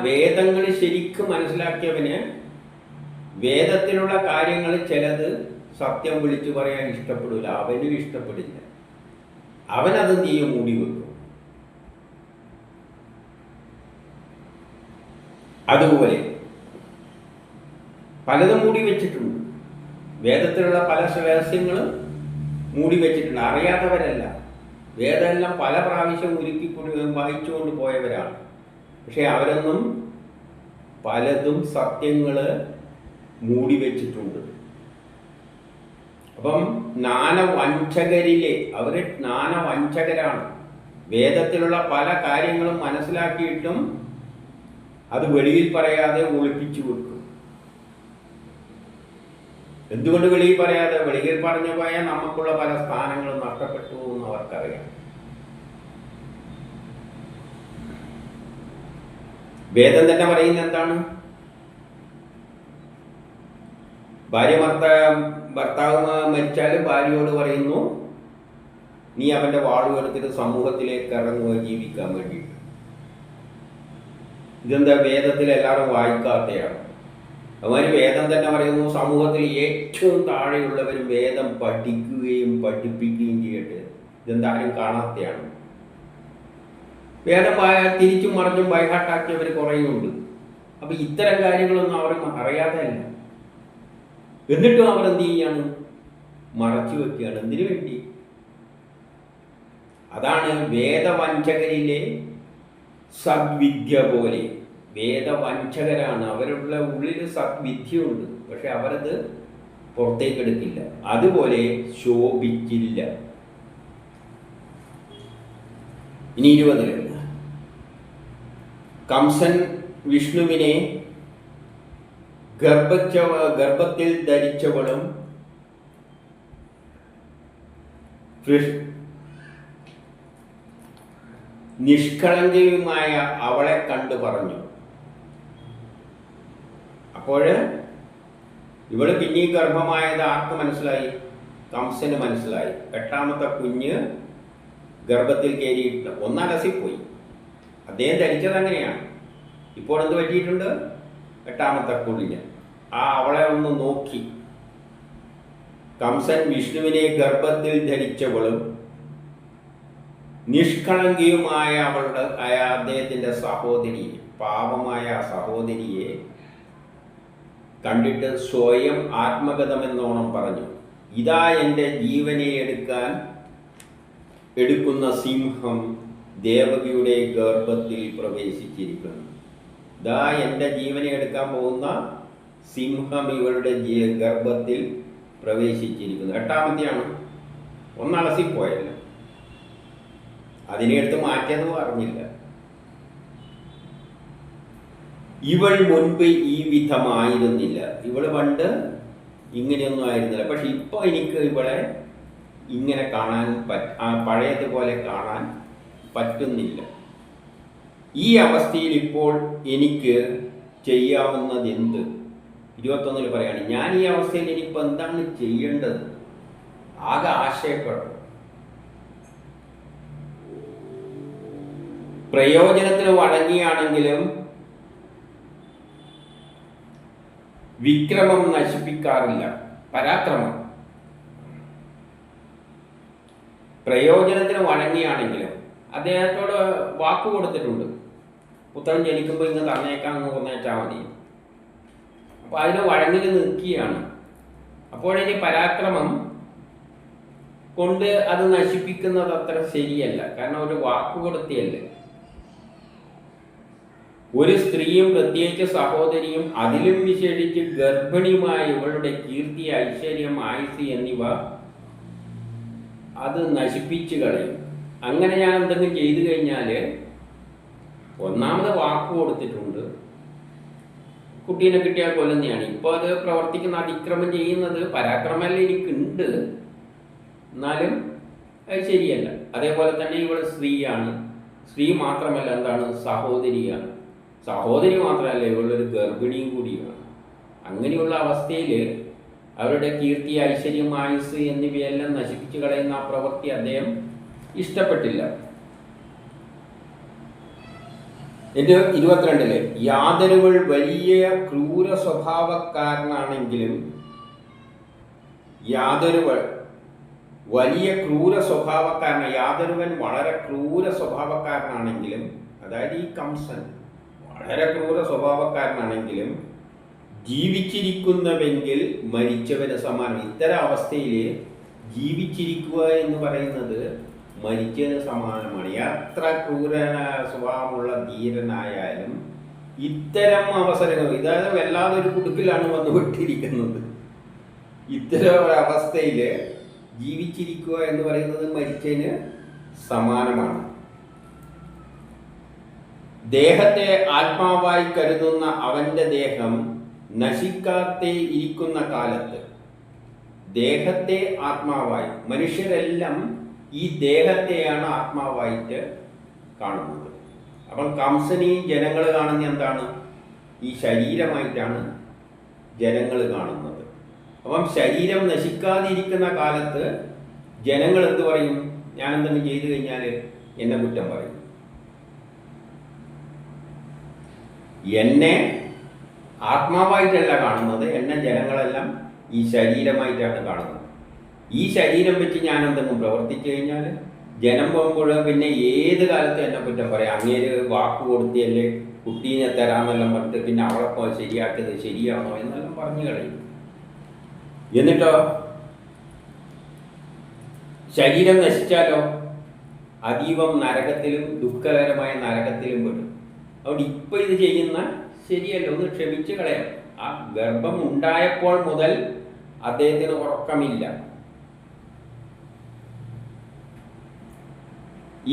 A: വേദങ്ങൾ ശരിക്കും മനസ്സിലാക്കിയവന് വേദത്തിലുള്ള കാര്യങ്ങൾ ചിലത് സത്യം വിളിച്ചു പറയാൻ ഇഷ്ടപ്പെടില്ല, അവനും ഇഷ്ടപ്പെടില്ല. അവനത് നീയെ മൂടി വെക്കും. അതുപോലെ പലതും മൂടി വെച്ചിട്ടുണ്ട്. വേദത്തിലുള്ള പല രഹസ്യങ്ങളും മൂടി വെച്ചിട്ടുണ്ട്. അറിയാത്തവരല്ല, വേദമെല്ലാം പല പ്രാവശ്യം വായിച്ചുകൊണ്ട് പോയവരാണ്. പക്ഷെ അവരൊന്നും പലതും സത്യങ്ങൾ മൂടി വെച്ചിട്ടുണ്ട്. അപ്പം ജ്ഞാനവഞ്ചകരിലെ അവർ ജ്ഞാനവഞ്ചകരാണ്. വേദത്തിലുള്ള പല കാര്യങ്ങളും മനസ്സിലാക്കിയിട്ടും അത് വെളിയിൽ പറയാതെ ഒളിപ്പിച്ചു വെക്കും. എന്തുകൊണ്ട് വെളിയിൽ പറയാതെ? വെളിയിൽ പറഞ്ഞു പോയാൽ നമുക്കുള്ള പല സ്ഥാനങ്ങളും നഷ്ടപ്പെട്ടു എന്ന് അവർക്കറിയാം. വേദം തന്നെ പറയുന്നത് എന്താണ്? ഭർത്താവ് മരിച്ചാൽ ഭാര്യയോട് പറയുന്നു, നീ അവന്റെ വാളും എടുത്തിട്ട് സമൂഹത്തിലേക്ക് ഇറങ്ങുക ജീവിക്കാൻ വേണ്ടിയിട്ട്. ഇതെന്താ വേദത്തിൽ എല്ലാവരും വായിക്കാത്തയാണ്. അതുമാതിരി വേദം തന്നെ പറയുന്നു, സമൂഹത്തിൽ ഏറ്റവും താഴെയുള്ളവരും വേദം പഠിക്കുകയും പഠിപ്പിക്കുകയും ചെയ്യട്ടെ. ഇതെന്തായാലും കാണാത്തയാണ്. വേദം തിരിച്ചും മറിഞ്ഞും ബൈഹാട്ടാക്കിയവർ കുറേയുണ്ട്. അപ്പം ഇത്തരം കാര്യങ്ങളൊന്നും അവർ അറിയാതെയല്ല. എന്നിട്ടും അവർ എന്ത് ചെയ്യാണ്? മറച്ചു വെക്കുകയാണ്. എന്തിനു വേണ്ടി? അതാണ് വേദവഞ്ചകരിലെ സദ്വിദ്യ പോലെ. വേദവഞ്ചകരാണ്. അവരുടെ ഉള്ളിൽ സദ്വിദ്യയുണ്ട്, പക്ഷെ അവരത് പുറത്തേക്കെടുക്കില്ല. അതുപോലെ ശോഭിച്ചില്ല. ഇനി 20 കംസൻ വിഷ്ണുവിനെ ഗർഭത്തിൽ ധരിച്ചവളും നിഷ്കളങ്കയുമായ അവളെ കണ്ടു പറഞ്ഞു. അപ്പോൾ ഇവള് പിന്നീ ഗർഭമായത് ആർക്ക് മനസ്സിലായി? കംസന് മനസ്സിലായി. 8ാമത്തെ കുഞ്ഞ് ഗർഭത്തിൽ കയറിയിട്ട് ഒന്നലസിപ്പോയി. അദ്ദേഹം ധരിച്ചത് അങ്ങനെയാണ്. ഇപ്പോൾ എന്ത് പറ്റിയിട്ടുണ്ട്? 8ാമത്തെ കുഞ്ഞ് അവളെ ഒന്ന് നോക്കി. കംസൻ വിഷ്ണുവിനെ ഗർഭത്തിൽ ധരിച്ചവളും നിഷ്കളങ്കയുമായ അദ്ദേഹത്തിന്റെ സഹോദരി, പാപമായ സഹോദരിയെ കണ്ടിട്ട് സ്വയം ആത്മഗതമെന്നോണം പറഞ്ഞു, ഇതാ എൻ്റെ ജീവനെ എടുക്കുന്ന സിംഹം ദേവകിയുടെ ഗർഭത്തിൽ പ്രവേശിച്ചിരിക്കുന്നു. ഇതാ എൻ്റെ ജീവനെ എടുക്കാൻ പോകുന്ന സിംഹം ഇവളുടെ ഗർഭത്തിൽ പ്രവേശിച്ചിരിക്കുന്നു. 8ാമത്തെയാണ്. ഒന്നലസിപ്പോയല്ല. അതിനെ എടുത്ത് മാറ്റിയതും അറിഞ്ഞില്ല. ഇവൾ മുൻപ് ഈ വിധമായിരുന്നില്ല. ഇവൾ പണ്ട് ഇങ്ങനെയൊന്നും ആയിരുന്നില്ല. പക്ഷെ ഇപ്പൊ എനിക്ക് ഇവളെ ഇങ്ങനെ കാണാൻ പഴയതുപോലെ കാണാൻ പറ്റുന്നില്ല. ഈ അവസ്ഥയിൽ ഇപ്പോൾ എനിക്ക് ചെയ്യാവുന്നത് എന്ത്? 21 പറയാണ്, ഞാൻ ഈ അവസ്ഥയിൽ എനിക്കിപ്പോൾ എന്താണ് ചെയ്യേണ്ടത്? ആകെ ആശയപ്പെടും. പ്രയോജനത്തിന് വഴങ്ങിയാണെങ്കിലും വിക്രമം നശിപ്പിക്കാറില്ല. പരാക്രമം. പ്രയോജനത്തിന് വഴങ്ങിയാണെങ്കിലും അദ്ദേഹത്തോട് വാക്ക് കൊടുത്തിട്ടുണ്ട്, പുത്രൻ ജനിക്കുമ്പോൾ ഇന്ന് തന്നേക്കാം എന്ന് പറഞ്ഞേച്ചാൽ മതി. അപ്പോൾ അതിന് വഴങ്ങി നിൽക്കുകയാണ്. അപ്പോഴിനി പരാക്രമം കൊണ്ട് അത് നശിപ്പിക്കുന്നത് അത്ര ശരിയല്ല. കാരണം ഒരു വാക്ക് കൊടുത്തിയല്ലേ. ഒരു സ്ത്രീയും പ്രത്യേകിച്ച് സഹോദരിയും അതിലും വിശേഷിച്ച് ഗർഭിണിയുമായ ഇവളുടെ കീർത്തി, ഐശ്വര്യം, ആയുസ് എന്നിവ അത് നശിപ്പിച്ചു കളയും. അങ്ങനെ ഞാൻ എന്തെങ്കിലും ചെയ്തു കഴിഞ്ഞാൽ, ഒന്നാമത് വാക്ക് കൊടുത്തിട്ടുണ്ട്, കുട്ടീനെ കിട്ടിയാൽ കൊല്ലുന്നതാണ്. ഇപ്പോൾ അത് പ്രവർത്തിക്കുന്ന, അതിക്രമം ചെയ്യുന്നത് പരാക്രമമല്ല എനിക്കുണ്ട്, എന്നാലും അത് ശരിയല്ല. അതേപോലെ തന്നെ ഇവൾ സ്ത്രീയാണ്. സ്ത്രീ മാത്രമല്ല, എന്താണ്, സഹോദരിയാണ്. സഹോദരി മാത്രമല്ല, ഇവളൊരു ഗർഭിണിയും കൂടിയാണ്. അങ്ങനെയുള്ള അവസ്ഥയിൽ അവരുടെ കീർത്തി, ഐശ്വര്യം, ആയുസ് എന്നിവയെല്ലാം നശിപ്പിച്ചു കളയുന്ന ആ പ്രവൃത്തി അദ്ദേഹം ഇഷ്ടപ്പെട്ടില്ല. 22 യാതൊരുവൾ വലിയ ക്രൂര സ്വഭാവക്കാരനാണെങ്കിലും യാതൊരുവൻ വളരെ ക്രൂര സ്വഭാവക്കാരനാണെങ്കിലും, അതായത് ഈ കംസൻ വളരെ ക്രൂര സ്വഭാവക്കാരനാണെങ്കിലും ജീവിച്ചിരിക്കുന്നവെങ്കിൽ മരിച്ചവന് സമാനം. ഇത്തരം അവസ്ഥയിൽ ജീവിച്ചിരിക്കുക എന്ന് പറയുന്നത് മരിച്ചതിന് സമാനമാണ്. എത്ര ക്രൂര സ്വഭാവമുള്ള ധീരനായാലും ഇത്തരം അവസരങ്ങൾ, ഇതായത് വല്ലാതെ ഒരു കുടുക്കിലാണ് വന്നുകൊണ്ടിരിക്കുന്നത്. ഇത്തരം ഒരവസ്ഥയിൽ ജീവിച്ചിരിക്കുക എന്ന് പറയുന്നത് മരിച്ചതിന് സമാനമാണ്. ദേഹത്തെ ആത്മാവായി കരുതുന്ന അവന്റെ ദേഹം നശിക്കാതെ ഇരിക്കുന്ന കാലത്ത്, ദേഹത്തെ ആത്മാവായി, മനുഷ്യരെല്ലാം ഈ ദേഹത്തെയാണ് ആത്മാവായിട്ട് കാണുന്നത്. അപ്പം കംസനി ജനങ്ങൾ കാണുന്ന എന്താണ്? ഈ ശരീരമായിട്ടാണ് ജനങ്ങൾ കാണുന്നത്. അപ്പം ശരീരം നശിക്കാതിരിക്കുന്ന കാലത്ത് ജനങ്ങൾ എന്ത് പറയും? ഞാൻ എന്തെങ്കിലും ചെയ്തു കഴിഞ്ഞാൽ എന്നെ കുറ്റം പറയും. എന്നെ ആത്മാവായിട്ടല്ല കാണുന്നത്, എന്നെ ജനങ്ങളെല്ലാം ഈ ശരീരമായിട്ടാണ് കാണുന്നത്. ഈ ശരീരം വെച്ച് ഞാൻ എന്തെങ്കിലും പ്രവർത്തിച്ചു കഴിഞ്ഞാൽ ജനം പോകുമ്പോൾ പിന്നെ ഏത് കാലത്ത് എന്നെ കുറ്റം പറയാം. അങ്ങേര് വാക്ക് കൊടുത്തിയല്ലേ കുട്ടീനെ തരാമെന്നെല്ലാം പറഞ്ഞിട്ട് പിന്നെ അവളെ ശരിയാക്കിയത് ശരിയാണോ എന്നെല്ലാം പറഞ്ഞു കളയും. എന്നിട്ടോ ശരീരം നശിച്ചാലോ അതീവം നരകത്തിലും ദുഃഖകരമായ നരകത്തിലും പെടും. അതുകൊണ്ട് ഇപ്പം ഇത് ചെയ്യുന്ന ശരിയല്ല, ഒന്ന് ക്ഷമിച്ച് കളയാം. ആ ഗർഭം ഉണ്ടായപ്പോൾ മുതൽ അദ്ദേഹത്തിന് ഉറക്കമില്ല.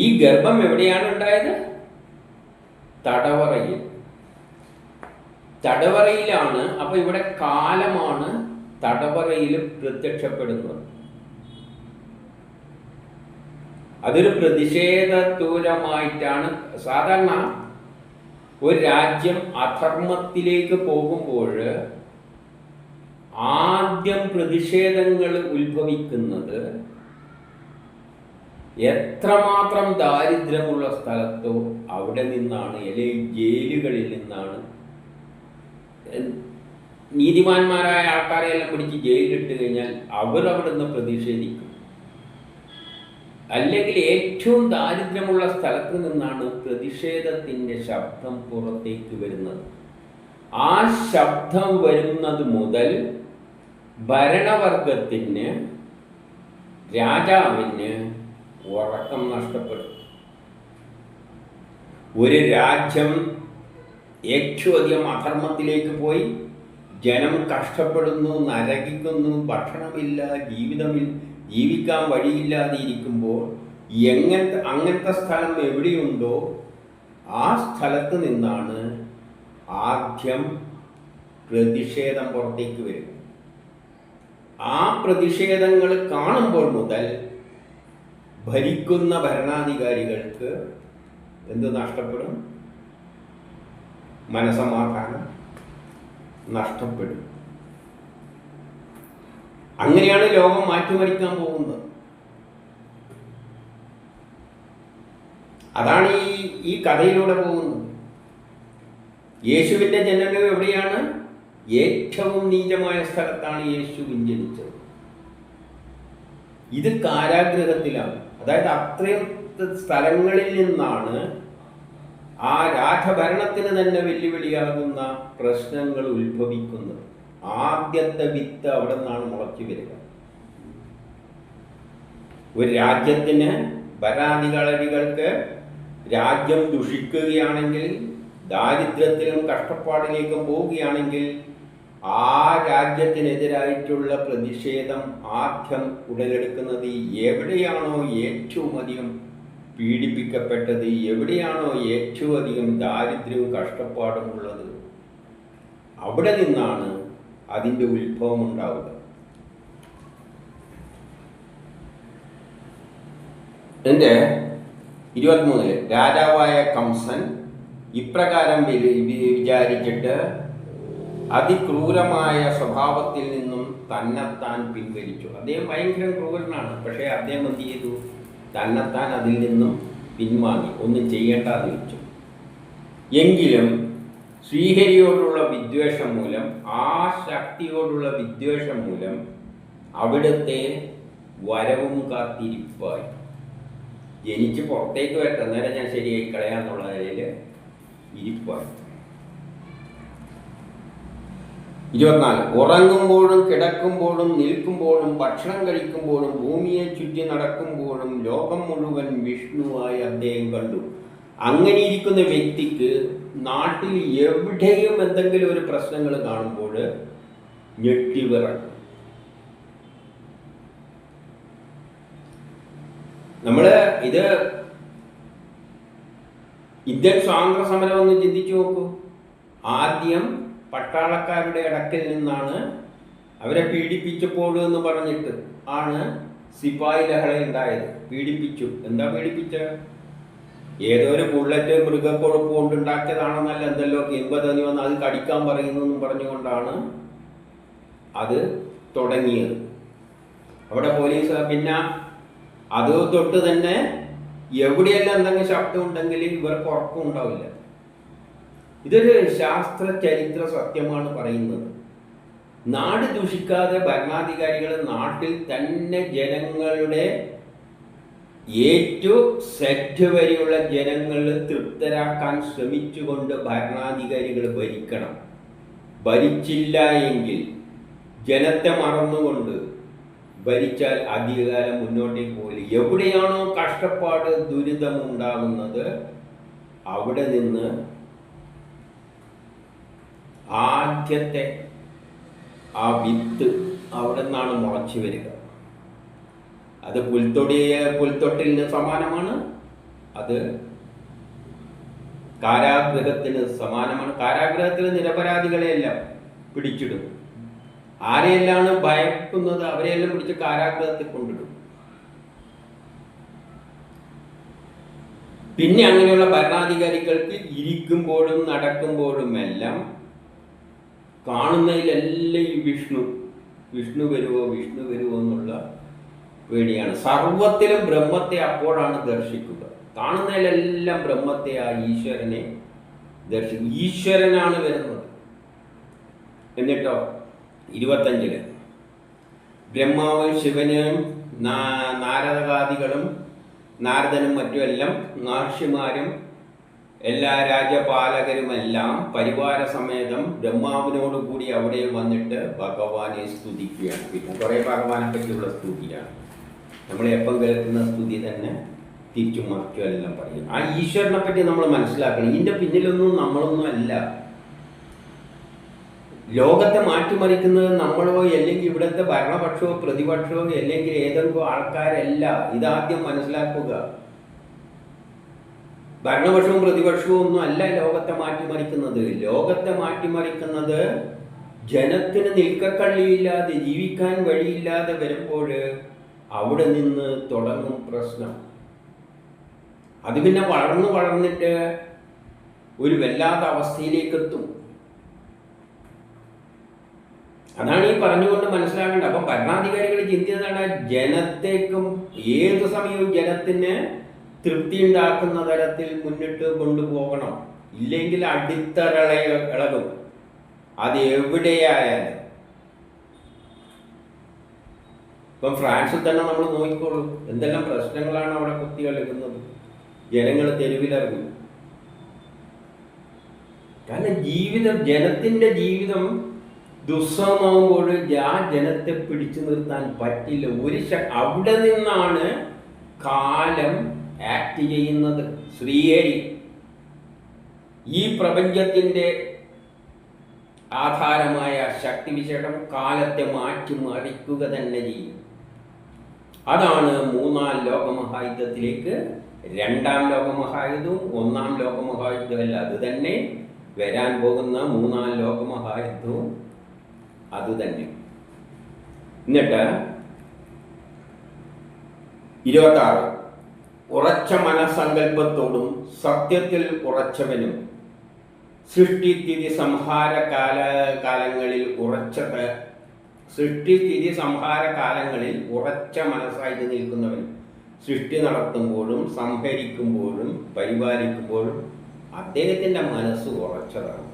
A: ഈ ഗർഭം എവിടെയാണ് ഉണ്ടായത്? തടവറയിലാണ്. അപ്പൊ ഇവിടെ കാലമാണ് തടവറയിൽ പ്രത്യക്ഷപ്പെടുന്നത്. അതൊരു പ്രതിഷേധപൂരമായിട്ടാണ്. സാധാരണ ഒരു രാജ്യം അധർമ്മത്തിലേക്ക് പോകുമ്പോൾ ആദ്യം പ്രതിഷേധങ്ങൾ ഉത്ഭവിക്കുന്നത് എത്രമാത്രം ദാരിദ്ര്യമുള്ള സ്ഥലത്തോ അവിടെ നിന്നാണ്, അല്ലെങ്കിൽ ജയിലുകളിൽ നിന്നാണ്. നീതിമാന്മാരായ ആൾക്കാരെയെല്ലാം പിടിച്ച് ജയിലിലിട്ട് കഴിഞ്ഞാൽ അവർ അവിടെ നിന്ന് പ്രതിഷേധിക്കും. അല്ലെങ്കിൽ ഏറ്റവും ദാരിദ്ര്യമുള്ള സ്ഥലത്ത് നിന്നാണ് പ്രതിഷേധത്തിൻ്റെ ശബ്ദം പുറത്തേക്ക് വരുന്നത്. ആ ശബ്ദം വരുന്നത് മുതൽ ഭരണവർഗത്തിന്, രാജാവിന് ഉറക്കം നഷ്ടപ്പെടും. ഒരു രാജ്യം ഏറ്റവും അധികം അധർമ്മത്തിലേക്ക് പോയി, ജനം കഷ്ടപ്പെടുന്നു, നരകിക്കുന്നു, ഭക്ഷണമില്ല, ജീവിക്കാൻ വഴിയില്ലാതെ ഇരിക്കുമ്പോൾ അങ്ങനത്തെ സ്ഥലം എവിടെയുണ്ടോ ആ സ്ഥലത്ത് നിന്നാണ് ആദ്യം പ്രതിഷേധം പുറത്തേക്ക് വരും. ആ പ്രതിഷേധങ്ങൾ കാണുമ്പോൾ മുതൽ ഭരിക്കുന്ന ഭരണാധികാരികൾക്ക് എന്ത് നഷ്ടപ്പെടും? മനസമാധാനം നഷ്ടപ്പെടും. അങ്ങനെയാണ് ലോകം മാറ്റിമറിക്കാൻ പോകുന്നത്. അതാണ് ഈ കഥയിലൂടെ പോകുന്നത്. യേശുവിൻ്റെ ജനനം എവിടെയാണ്? ഏറ്റവും നീചമായ സ്ഥലത്താണ് യേശു ജനിച്ചത്. ഇത് കാരാഗൃഹത്തിലാണ്. അതായത് അത്രയും സ്ഥലങ്ങളിൽ നിന്നാണ് ആ രാജഭരണത്തിന് തന്നെ വെല്ലുവിളിയാകുന്ന പ്രശ്നങ്ങൾ ഉത്ഭവിക്കുന്നത്. ആദ്യത്തെ വിത്ത് അവിടെ നിന്നാണ് മുളച്ചു വരിക. ഒരു രാജ്യത്തിന്, ഭരണാധികാരികൾക്ക് രാജ്യം ദുഷിക്കുകയാണെങ്കിൽ, ദാരിദ്ര്യത്തിലും കഷ്ടപ്പാടിലേക്കും പോവുകയാണെങ്കിൽ ആ രാജ്യത്തിനെതിരായിട്ടുള്ള പ്രതിഷേധം ആദ്യം ഉടലെടുക്കുന്നത് എവിടെയാണോ ഏറ്റവും അധികം പീഡിപ്പിക്കപ്പെട്ടത്, എവിടെയാണോ ഏറ്റവും അധികം ദാരിദ്ര്യവും കഷ്ടപ്പാടും ഉള്ളത്, അവിടെ നിന്നാണ് അതിൻ്റെ ഉത്ഭവം ഉണ്ടാവുക. എൻ്റെ 23 രാജാവായ കംസൻ ഇപ്രകാരം വിചാരിച്ചിട്ട് അതിക്രൂരമായ സ്വഭാവത്തിൽ നിന്നും തന്നെത്താൻ പിൻവലിച്ചു. അദ്ദേഹം ഭയങ്കര ക്രൂരനാണ്, പക്ഷേ അദ്ദേഹം എന്ത് ചെയ്തു? തന്നെത്താൻ അതിൽ നിന്നും പിൻവാങ്ങി, ഒന്നും ചെയ്യേണ്ടെന്ന് വെച്ചു. എങ്കിലും ശ്രീഹരിയോടുള്ള വിദ്വേഷം മൂലം, ആ ശക്തിയോടുള്ള വിദ്വേഷം മൂലം അവിടുത്തെ വരവും കാത്തിരിപ്പായി. ജനിച്ച് പുറത്തേക്ക് വരട്ടെ, അന്നേരം ഞാൻ ശരിയായി കളയാന്നുള്ള നിലയിൽ ഇരിപ്പായി. 24. ഉറങ്ങുമ്പോഴും കിടക്കുമ്പോഴും നിൽക്കുമ്പോഴും ഭക്ഷണം കഴിക്കുമ്പോഴും ഭൂമിയെ ചുറ്റി നടക്കുമ്പോഴും ലോകം മുഴുവൻ വിഷ്ണുവായി അദ്ദേഹം കണ്ടു. അങ്ങനെ ഇരിക്കുന്ന വ്യക്തിക്ക് നാട്ടിൽ എവിടെയും എന്തെങ്കിലും ഒരു പ്രശ്നങ്ങൾ കാണുമ്പോൾ ഞെട്ടിവിറക്കും. ഇത് ഇന്ത്യൻ സ്വാതന്ത്ര്യ സമരം ഒന്ന് ചിന്തിച്ചു നോക്കൂ. ആദ്യം പട്ടാളക്കാരുടെ ഇടക്കിൽ നിന്നാണ് അവരെ പീഡിപ്പിച്ചപ്പോഴെന്ന് പറഞ്ഞിട്ട് ആണ് സിപ്പായി ലഹള ഉണ്ടായത്. പീഡിപ്പിച്ചു. എന്താ പീഡിപ്പിച്ച? ഏതോ ഒരു ബുള്ളറ്റ് മൃഗക്കൊഴുപ്പ് കൊണ്ടുണ്ടാക്കിയതാണെന്നല്ല, എന്തെല്ലോ കിംവദന്തി വന്ന് അത് കടിക്കാൻ പറയുന്നു എന്നും പറഞ്ഞുകൊണ്ടാണ് അത് തുടങ്ങിയത്. അവിടെ പോലീസ് പിന്നെ അത് തൊട്ട് തന്നെ എവിടെയെല്ലാം എന്തെങ്കിലും ശബ്ദം ഉണ്ടെങ്കിൽ ഇവർക്ക് ഉറക്കം ഉണ്ടാവില്ല. ഇതൊരു ശാസ്ത്ര ചരിത്ര സത്യമാണ് പറയുന്നത്. നാട് ദൂഷിക്കാതെ ഭരണാധികാരികൾ നാട്ടിൽ തന്നെ ജനങ്ങളുടെ ഏറ്റവും സെറ്റ് വരെയുള്ള ജനങ്ങൾ തൃപ്തരാക്കാൻ ശ്രമിച്ചുകൊണ്ട് ഭരണാധികാരികൾ ഭരിക്കണം. ഭരിച്ചില്ല എങ്കിൽ, ജനത്തെ മറന്നുകൊണ്ട് ഭരിച്ചാൽ അധികകാലം മുന്നോട്ടേക്ക് പോകില്ല. എവിടെയാണോ കഷ്ടപ്പാട് ദുരിതമുണ്ടാകുന്നത് അവിടെ നിന്ന് ആദ്യത്തെ ആ വിത്ത് അവിടെ നിന്നാണ് മുളച്ചു വരിക. അത് പുൽത്തൊട്ടിലിന് സമാനമാണ്, അത് കാരാഗൃഹത്തിന് സമാനമാണ്. കാരാഗൃഹത്തിൽ നിരപരാധികളെയെല്ലാം പിടിച്ചിടും. ആരെയെല്ലാണ് ഭയക്കുന്നത് അവരെയെല്ലാം പിടിച്ച് കാരാഗൃഹത്തിൽ കൊണ്ടിടും. പിന്നെ അങ്ങനെയുള്ള ഭരണാധികാരികൾക്ക് ഇരിക്കുമ്പോഴും നടക്കുമ്പോഴും എല്ലാം കാണുന്നതിലെല്ലാം ഈ വിഷ്ണു വരുമോ എന്നുള്ള പേടിയാണ്. സർവത്തിലും ബ്രഹ്മത്തെ അപ്പോഴാണ് ദർശിക്കുക. കാണുന്നതിലെല്ലാം ബ്രഹ്മത്തെ, ആ ഈശ്വരനെ ദർശിക്കും. ഈശ്വരനാണ് വരുന്നത്. എന്നിട്ടോ 25 ബ്രഹ്മാവും ശിവനും നാരദാദികളും നാരദനും മറ്റുമെല്ലാം മഹർഷിമാരും എല്ലാ രാജപാലകരുമെല്ലാം പരിവാര സമേതം ബ്രഹ്മാവിനോട് കൂടി അവിടെ വന്നിട്ട് ഭഗവാനെ സ്തുതിക്കുകയാണ്. പിന്നെ കുറേ ഭഗവാനെ പറ്റിയുള്ള സ്തുതിയാണ്. നമ്മൾ എപ്പം കേൾക്കുന്ന സ്തുതി തന്നെ തിരിച്ചും മറിച്ചും എല്ലാം പറയും. ആ ഈശ്വരനെ പറ്റി നമ്മൾ മനസ്സിലാക്കണം. ഇതിൻ്റെ പിന്നിലൊന്നും നമ്മളൊന്നും അല്ല. ലോകത്തെ മാറ്റിമറിക്കുന്നത് നമ്മളോ അല്ലെങ്കിൽ ഇവിടുത്തെ ഭരണപക്ഷമോ പ്രതിപക്ഷമോ അല്ലെങ്കിൽ ഏതെങ്കിലും ആൾക്കാരല്ല. ഇതാദ്യം മനസ്സിലാക്കുക. ഭരണപക്ഷവും പ്രതിപക്ഷവും ഒന്നും അല്ല ലോകത്തെ മാറ്റിമറിക്കുന്നത്. ലോകത്തെ മാറ്റിമറിക്കുന്നത് ജനത്തിന് നിൽക്കക്കള്ളിയില്ലാതെ ജീവിക്കാൻ വഴിയില്ലാതെ വരുമ്പോൾ അവിടെ നിന്ന് തുടങ്ങും പ്രശ്നം. അത് പിന്നെ വളർന്നിട്ട് ഒരു വല്ലാത്ത അവസ്ഥയിലേക്ക് എത്തും. അതാണ് ഈ പറഞ്ഞുകൊണ്ട് മനസ്സിലാക്കേണ്ടത്. അപ്പം ഭരണാധികാരികൾ ചിന്തിച്ചതാണ് ജനത്തേക്കും ഏതു സമയവും ജനത്തിന് തൃപ്തി ഉണ്ടാക്കുന്ന തരത്തിൽ മുന്നിട്ട് കൊണ്ടുപോകണം. ഇല്ലെങ്കിൽ അടിത്തറ ഇളകും. അത് എവിടെയായാലും. ഇപ്പം ഫ്രാൻസിൽ തന്നെ നമ്മൾ നോക്കിക്കോളൂ, എന്തെല്ലാം പ്രശ്നങ്ങളാണ് അവിടെ കുത്തി കളിക്കുന്നത്. ജനങ്ങൾ തെരുവിലിറങ്ങി. കാരണം ജനത്തിൻ്റെ ജീവിതം ദുസ്സഹമാകുമ്പോൾ ആ ജനത്തെ പിടിച്ചു നിർത്താൻ പറ്റില്ല. അവിടെ നിന്നാണ് കാലം ആക്ട് ചെയ്യുന്നത്. ശ്രീഹരി ഈ പ്രപഞ്ചത്തിൻ്റെ ആധാരമായ ശക്തിവിശേഷം കാലത്തെ മാറ്റിമറിക്കുക തന്നെ ചെയ്യും. അതാണ് മൂന്നാം ലോകമഹായുദ്ധത്തിലേക്ക്, രണ്ടാം ലോകമഹായുദ്ധവും ഒന്നാം ലോകമഹായുദ്ധമല്ല, അത് തന്നെ വരാൻ പോകുന്ന മൂന്നാം ലോകമഹായുദ്ധവും അത് തന്നെ. എന്നിട്ട് 26 ഉറച്ച മനസ്സങ്കല്പത്തോടും സത്യത്തിൽ ഉറച്ചവനും സൃഷ്ടിസ്ഥിതി സംഹാര കാലങ്ങളിൽ സൃഷ്ടിസ്ഥിതി സംഹാര കാലങ്ങളിൽ ഉറച്ച മനസ്സായിട്ട് നിൽക്കുന്നവൻ സൃഷ്ടി നടത്തുമ്പോഴും സംഹരിക്കുമ്പോഴും പരിപാലിക്കുമ്പോഴും അദ്ദേഹത്തിൻ്റെ മനസ്സ് ഉറച്ചതാണ്.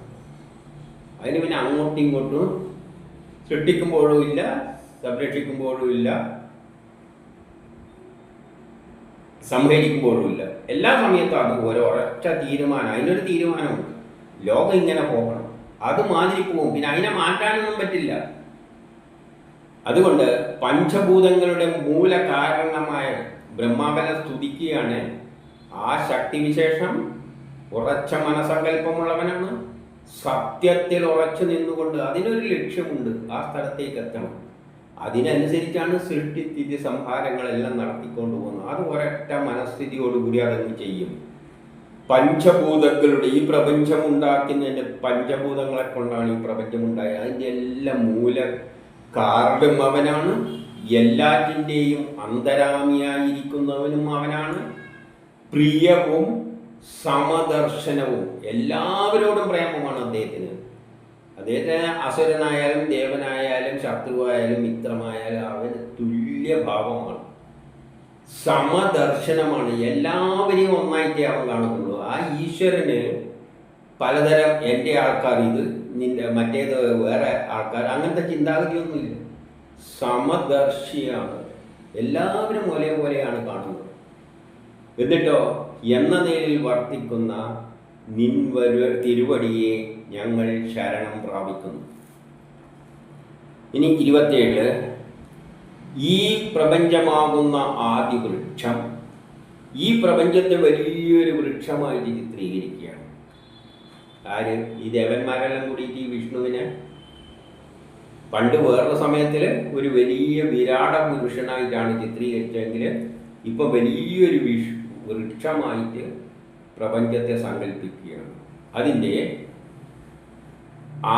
A: അതിന് പിന്നെ അങ്ങോട്ടും ഇങ്ങോട്ടും സൃഷ്ടിക്കുമ്പോഴും ഇല്ല, സംരക്ഷിക്കുമ്പോഴും ഇല്ല, സംഹരിക്കുമ്പോഴും ഇല്ല. എല്ലാ സമയത്തും അതുപോലെ ഉറച്ച തീരുമാനം. അതിനൊരു തീരുമാനമുണ്ട്, ലോകം ഇങ്ങനെ പോകണം, അത് മാതിരി പോകും, പിന്നെ അതിനെ മാറ്റാനൊന്നും പറ്റില്ല. അതുകൊണ്ട് പഞ്ചഭൂതങ്ങളുടെ മൂലകാരണമായ ബ്രഹ്മാവനെ സ്തുതിക്കുകയാണ്. ആ ശക്തിവിശേഷം ഉറച്ച മനസങ്കല്പമുള്ളവനാണ്. സത്യത്തിൽ ഉറച്ചു നിന്നുകൊണ്ട് അതിനൊരു ലക്ഷ്യമുണ്ട്, ആ സ്ഥലത്തേക്ക് എത്തണം. അതിനനുസരിച്ചാണ് സൃഷ്ടിസ്ഥിതി സംഹാരങ്ങളെല്ലാം നടത്തിക്കൊണ്ടു പോകുന്നത്. അത് ഒരൊറ്റ മനസ്ഥിതിയോടുകൂടി അതങ്ങ് ചെയ്യും. പഞ്ചഭൂതങ്ങളുടെ ഈ പ്രപഞ്ചം ഉണ്ടാക്കുന്നതിൻ്റെ പഞ്ചഭൂതങ്ങളെ കൊണ്ടാണ് ഈ പ്രപഞ്ചം ഉണ്ടായത്. അതിൻ്റെ എല്ലാം മൂല കാരണം അവനാണ്. എല്ലാറ്റിൻ്റെയും അന്തരാമിയായിരിക്കുന്നവനും അവനാണ്. പ്രിയവും സമദർശനവും, എല്ലാവരോടും പ്രേമമാണ് അദ്ദേഹത്തിന്. അദ്ദേഹത്തിന് അസുരനായാലും ദേവനായാലും ശത്രുവായാലും മിത്രമായാലും അവന് തുല്യഭാവമാണ്. സമദർശനമാണ്, എല്ലാവരെയും ഒന്നായിട്ടേ അവൻ കാണുന്നുള്ളൂ. ആ ഈശ്വരന് പലതരം എൻ്റെ ആൾക്കാർ ഇത്, നിന്റെ മറ്റേത് വേറെ ആൾക്കാർ, അങ്ങനത്തെ ചിന്താഗതിയൊന്നുമില്ല. സമദർശിയാണ്, എല്ലാവരും ഒരേപോലെയാണ് കാണുന്നത്. എന്നിട്ടോ എന്ന നിലയിൽ വർത്തിക്കുന്ന തിരുവടിയെ ഞങ്ങൾ ശരണം പ്രാപിക്കുന്നു. ഇനി 27, ഈ പ്രപഞ്ചമാകുന്ന ആദി വൃക്ഷം ഈ പ്രപഞ്ചത്തെ വലിയൊരു വൃക്ഷമായിട്ട് ചിത്രീകരിക്കുകയാണ്. ആര്? ഈ ദേവന്മാരെല്ലാം കൂടിയിട്ട് ഈ വിഷ്ണുവിനെ പണ്ട് വേറൊരു സമയത്തിൽ ഒരു വലിയ വിരാട പുരുഷനായിട്ടാണ് ചിത്രീകരിച്ചതെങ്കിൽ ഇപ്പം വലിയൊരു വൃക്ഷമായിട്ട് പ്രപഞ്ചത്തെ സങ്കല്പിക്കുകയാണ്. അതിൻ്റെ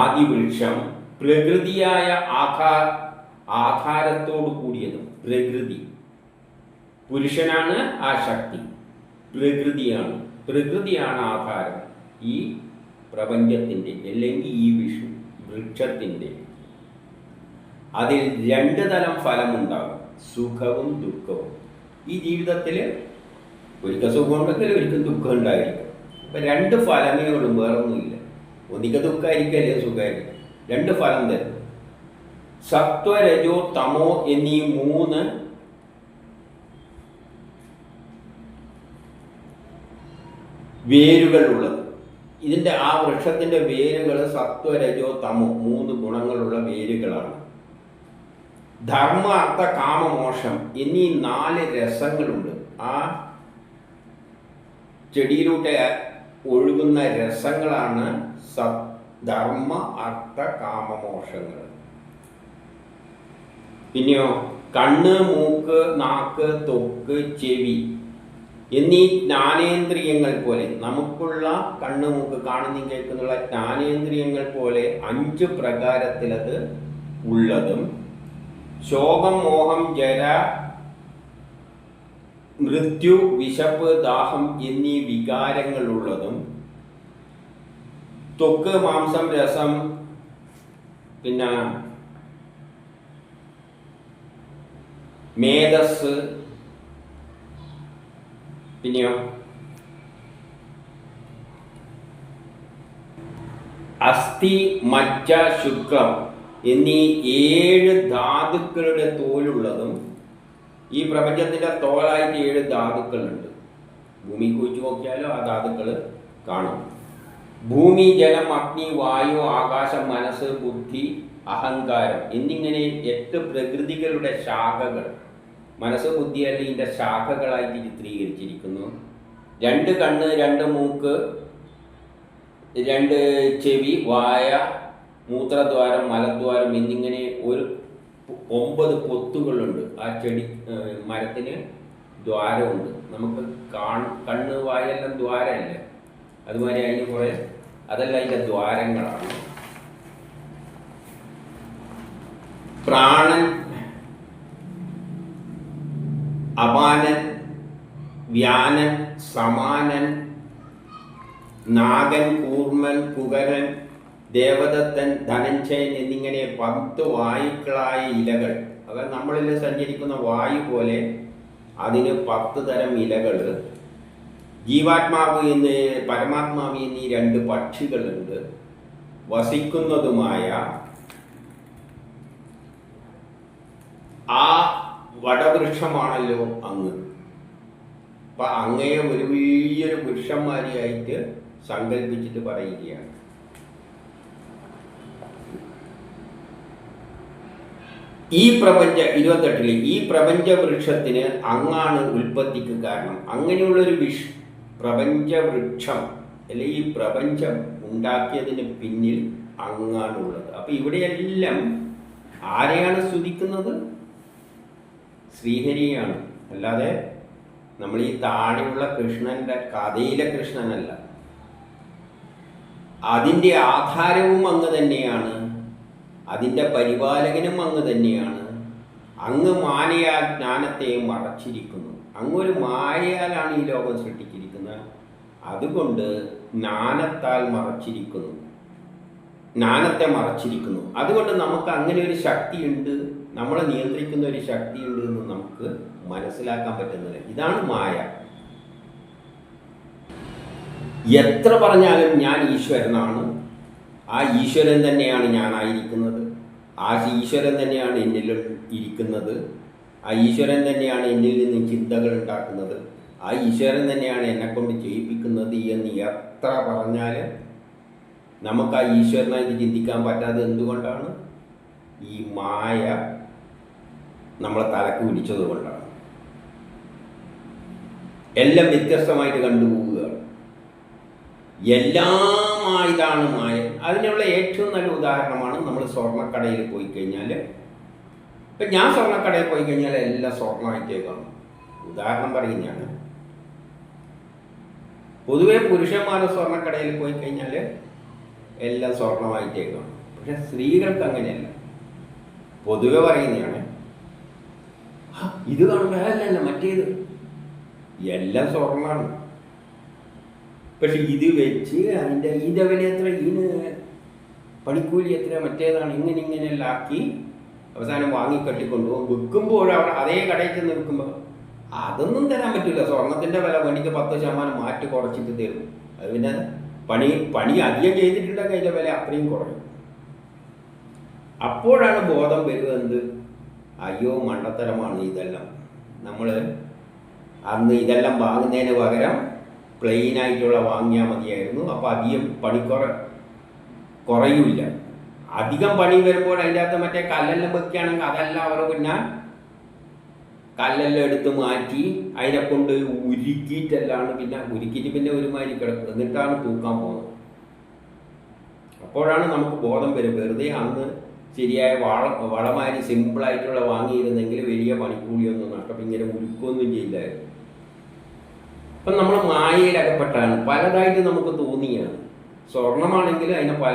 A: ആദിവൃക്ഷം പ്രകൃതിയായ ആധാരത്തോടു കൂടിയതും. പ്രകൃതി പുരുഷനാണ് ആ ശക്തി, പ്രകൃതിയാണ് ആധാരം ഈ പ്രപഞ്ചത്തിൻ്റെ, അല്ലെങ്കിൽ ഈ വൃക്ഷത്തിൻ്റെ. അതിൽ 2 തരം ഫലമുണ്ടാകും, സുഖവും ദുഃഖവും. ഈ ജീവിതത്തിൽ ഒരിക്കൽ സുഖം ഉണ്ടെങ്കിൽ ഒരിക്കൽ ദുഃഖം ഉണ്ടായിരിക്കും. അപ്പം 2 ഫലമേ ഉള്ളൂ, വേറൊന്നുമില്ല. ഒന്നിക്കൽ ദുഃഖമായിരിക്കും, അല്ലെങ്കിൽ സുഖമായിരിക്കും. 2 ഫലം തരും. സത്വ രജോ തമോ എന്നീ 3 വേരുകളുള്ളത്. ഇതിൻ്റെ ആ വൃക്ഷത്തിൻ്റെ വേരുകൾ സത്വ രജോ തമോ 3 ഗുണങ്ങളുള്ള വേരുകളാണ്. ധർമ്മ അർത്ഥ കാമ മോക്ഷം എന്നീ 4 രസങ്ങളുണ്ട്. ആ ചെടിയിലൂടെ ഒഴുകുന്ന രസങ്ങളാണ് ധർമ്മ അർത്ഥ കാമമോക്ഷങ്ങൾ. പിന്നെയോ കണ്ണ്, മൂക്ക്, നാക്ക്, ത്വക്ക്, ചെവി എന്നീ ജ്ഞാനേന്ദ്രിയങ്ങൾ പോലെ, നമുക്കുള്ള കണ്ണ്, മൂക്ക്, കാണുന്നതും കേൾക്കുന്നുള്ള ജ്ഞാനേന്ദ്രിയങ്ങൾ പോലെ 5 പ്രകാരത്തിലത് ഉള്ളതും, ശോകം, മോഹം, ജര, മൃത്യു, വിശപ്പ്, ദാഹം എന്നീ വികാരങ്ങളുള്ളതും, ത്വക്ക്, മാംസം, രസം, പിന്നെ മേധസ്, പിന്നെയോ അസ്ഥി, മജ്ജ, ശുക്രം എന്നീ 7 ധാതുക്കളുടെ തോലുള്ളതും. ഈ പ്രപഞ്ചത്തിൻ്റെ തോലായിട്ട് 7 ധാതുക്കളുണ്ട്. ഭൂമി കുഴിച്ചു നോക്കിയാലോ ആ ധാതുക്കൾ കാണും. ഭൂമി, ജലം, അഗ്നി, വായു, ആകാശം, മനസ്സ്, ബുദ്ധി, അഹങ്കാരം എന്നിങ്ങനെ 8 പ്രകൃതികളുടെ ശാഖകൾ, മനസ്സ്, ബുദ്ധി അല്ലെങ്കിൽ ഇതിൻ്റെ ശാഖകളായിട്ട് ചിത്രീകരിച്ചിരിക്കുന്നു. 2 കണ്ണ്, 2 മൂക്ക്, 2 ചെവി, വായ, മൂത്രദ്വാരം, മലദ്വാരം എന്നിങ്ങനെ 9 പൊത്തുകളുണ്ട്. ആ മരത്തിന് ദ്വാരമുണ്ട്. നമുക്ക് കണ്ണ്, വായെല്ലാം ദ്വാരമല്ലേ, അതുമാതിരി അതിന് കുറേ, അതെല്ലാം അതിൻ്റെ ദ്വാരങ്ങളാണ്. പ്രാണൻ, അപാനൻ, വ്യാനൻ, സമാനൻ, നാഗൻ, കൂർമൻ, കുകരൻ, ദേവദത്തൻ, ധനഞ്ജയൻ എന്നിങ്ങനെ 10 വായുക്കളായ ഇലകൾ. അതായത് നമ്മളിൽ സഞ്ചരിക്കുന്ന വായു പോലെ അതിന് 10 തരം ഇലകൾ. ജീവാത്മാവ് പരമാത്മാവ് എന്നീ 2 പക്ഷികളുണ്ട്. വസിക്കുന്നതുമായ ആ വടവൃക്ഷമാണല്ലോ അങ്ങ്. അപ്പൊ അങ്ങയെ ഒരു വലിയൊരു വൃക്ഷന്മാരിയായിട്ട് സങ്കല്പിച്ചിട്ട് പറയുകയാണ്. ഈ 28 ഈ പ്രപഞ്ച വൃക്ഷത്തിന് അങ്ങാണ് ഉൽപ്പത്തിക്ക് കാരണം. അങ്ങനെയുള്ളൊരു പ്രപഞ്ച വൃക്ഷം അല്ലെ ഈ പ്രപഞ്ചം ഉണ്ടാക്കിയതിന് പിന്നിൽ അങ്ങാണുള്ളത്. അപ്പൊ ഇവിടെയെല്ലാം ആരെയാണ് സ്തുതിക്കുന്നത്? ശ്രീഹരിയാണ്. അല്ലാതെ നമ്മൾ ഈ താഴെയുള്ള കൃഷ്ണന്റെ കഥയിലെ കൃഷ്ണനല്ല. അതിൻ്റെ ആധാരവും അങ്ങ് തന്നെയാണ്, അതിൻ്റെ പരിപാലകനും അങ്ങ് തന്നെയാണ്. അങ്ങ് മായയാൽ ജ്ഞാനത്തെ മറച്ചിരിക്കുന്നു. അങ്ങൊരു മായയാലാണ് ഈ ലോകം സൃഷ്ടിച്ചിരിക്കുന്നത്. അതുകൊണ്ട് ജ്ഞാനത്താൽ മറച്ചിരിക്കുന്നു, ജ്ഞാനത്തെ മറച്ചിരിക്കുന്നു. അതുകൊണ്ട് നമുക്ക് അങ്ങനെ ഒരു ശക്തിയുണ്ട്, നമ്മളെ നിയന്ത്രിക്കുന്ന ഒരു ശക്തിയുണ്ട് എന്ന് നമുക്ക് മനസ്സിലാക്കാൻ പറ്റുന്നത്. ഇതാണ് മായ. എത്ര പറഞ്ഞാലും ഞാൻ ഈശ്വരനാണ്, ആ ഈശ്വരൻ തന്നെയാണ് ഞാനായിരിക്കുന്നത്, ആ ഈശ്വരൻ തന്നെയാണ് എന്നിൽ ഇരിക്കുന്നത്, ആ ഈശ്വരൻ തന്നെയാണ് എന്നിൽ നിന്ന് ചിന്തകൾ ഉണ്ടാക്കുന്നത്, ആ ഈശ്വരൻ തന്നെയാണ് എന്നെക്കൊണ്ട് ചെയ്യിപ്പിക്കുന്നത് എന്ന് എത്ര പറഞ്ഞാലും നമുക്ക് ആ ഈശ്വരനായിട്ട് ചിന്തിക്കാൻ പറ്റാതെ എന്തുകൊണ്ടാണ്? ഈ മായ നമ്മളെ തലക്ക് പിടിച്ചത് കൊണ്ടാണ്. എല്ലാം വ്യത്യസ്തമായിട്ട് കണ്ടുപോവുകയാണ്. എല്ലാമായതാണ് മായ. അതിനുള്ള ഏറ്റവും നല്ല ഉദാഹരണമാണ് നമ്മൾ സ്വർണ്ണക്കടയിൽ പോയി കഴിഞ്ഞാൽ. ഇപ്പം ഞാൻ സ്വർണ്ണക്കടയിൽ പോയി കഴിഞ്ഞാൽ എല്ലാം സ്വർണ്ണമായിട്ടേ കാണും. ഉദാഹരണം പറയുന്നതാണ്. പൊതുവെ പുരുഷന്മാർ സ്വർണ്ണക്കടയിൽ പോയി കഴിഞ്ഞാൽ എല്ലാം സ്വർണ്ണമായിട്ടേ കാണും. പക്ഷെ സ്ത്രീകൾക്ക് അങ്ങനെയല്ല. പൊതുവെ പറയുന്നതാണ്, ഇത് കാണുമ്പോൾ അല്ലല്ല മറ്റേത് എല്ലാം സ്വർണ്ണമാണ്. പക്ഷെ ഇത് വെച്ച് അതിൻ്റെ ഇതിൻ്റെ വില എത്ര, ഇതിന് പണിക്കൂലി എത്ര, മറ്റേതാണ്, ഇങ്ങനെയെല്ലാം ആക്കി അവസാനം വാങ്ങിക്കട്ടിക്കൊണ്ടുപോകും. വിൽക്കുമ്പോൾ അവർ അതേ കടയിൽ ചെന്ന് വിൽക്കുമ്പോൾ അതൊന്നും തരാൻ പറ്റില്ല. സ്വർണത്തിൻ്റെ വില പണിക്ക് 10% മാറ്റി കുറച്ചിട്ട് തരും. അത് പിന്നെ പണി അധികം ചെയ്തിട്ടുണ്ടെങ്കിൽ അതിൻ്റെ വില അത്രയും കുറയും. അപ്പോഴാണ് ബോധം വരുന്നത്, അയ്യോ മണ്ടത്തരമാണ് ഇതെല്ലാം. നമ്മൾ അന്ന് ഇതെല്ലാം വാങ്ങുന്നതിന് പകരം പ്ലെയിനായിട്ടുള്ള വാങ്ങിയാൽ മതിയായിരുന്നു. അപ്പോൾ അധികം പണി കുറയില്ല. അധികം പണി വരുമ്പോൾ അതിൻ്റെ അകത്ത് മറ്റേ കല്ലെല്ലാം വെക്കുകയാണെങ്കിൽ അതെല്ലാം അവർ പിന്നെ കല്ലെല്ലാം എടുത്ത് മാറ്റി അതിനെ കൊണ്ട് ഉരുക്കിയിട്ടെല്ലാണ് പിന്നെ ഒരുമാതിരി കിടക്കുക. എന്നിട്ടാണ് തൂക്കാൻ പോകുന്നത്. അപ്പോഴാണ് നമുക്ക് ബോധം വരും, വെറുതെ അന്ന് ശരിയായ വളമാരി സിമ്പിളായിട്ടുള്ള വാങ്ങിയിരുന്നെങ്കിൽ വലിയ പണിക്കൂലിയൊന്നും നഷ്ടം ഇങ്ങനെ ഉരുക്കൊന്നും ചെയ്യില്ലായിരുന്നു. അപ്പം നമ്മൾ മായയിലകപ്പെട്ടാണ്. പലതായിട്ട് നമുക്ക് തോന്നിയാണ്. സ്വർണമാണെങ്കിൽ അതിനെ പല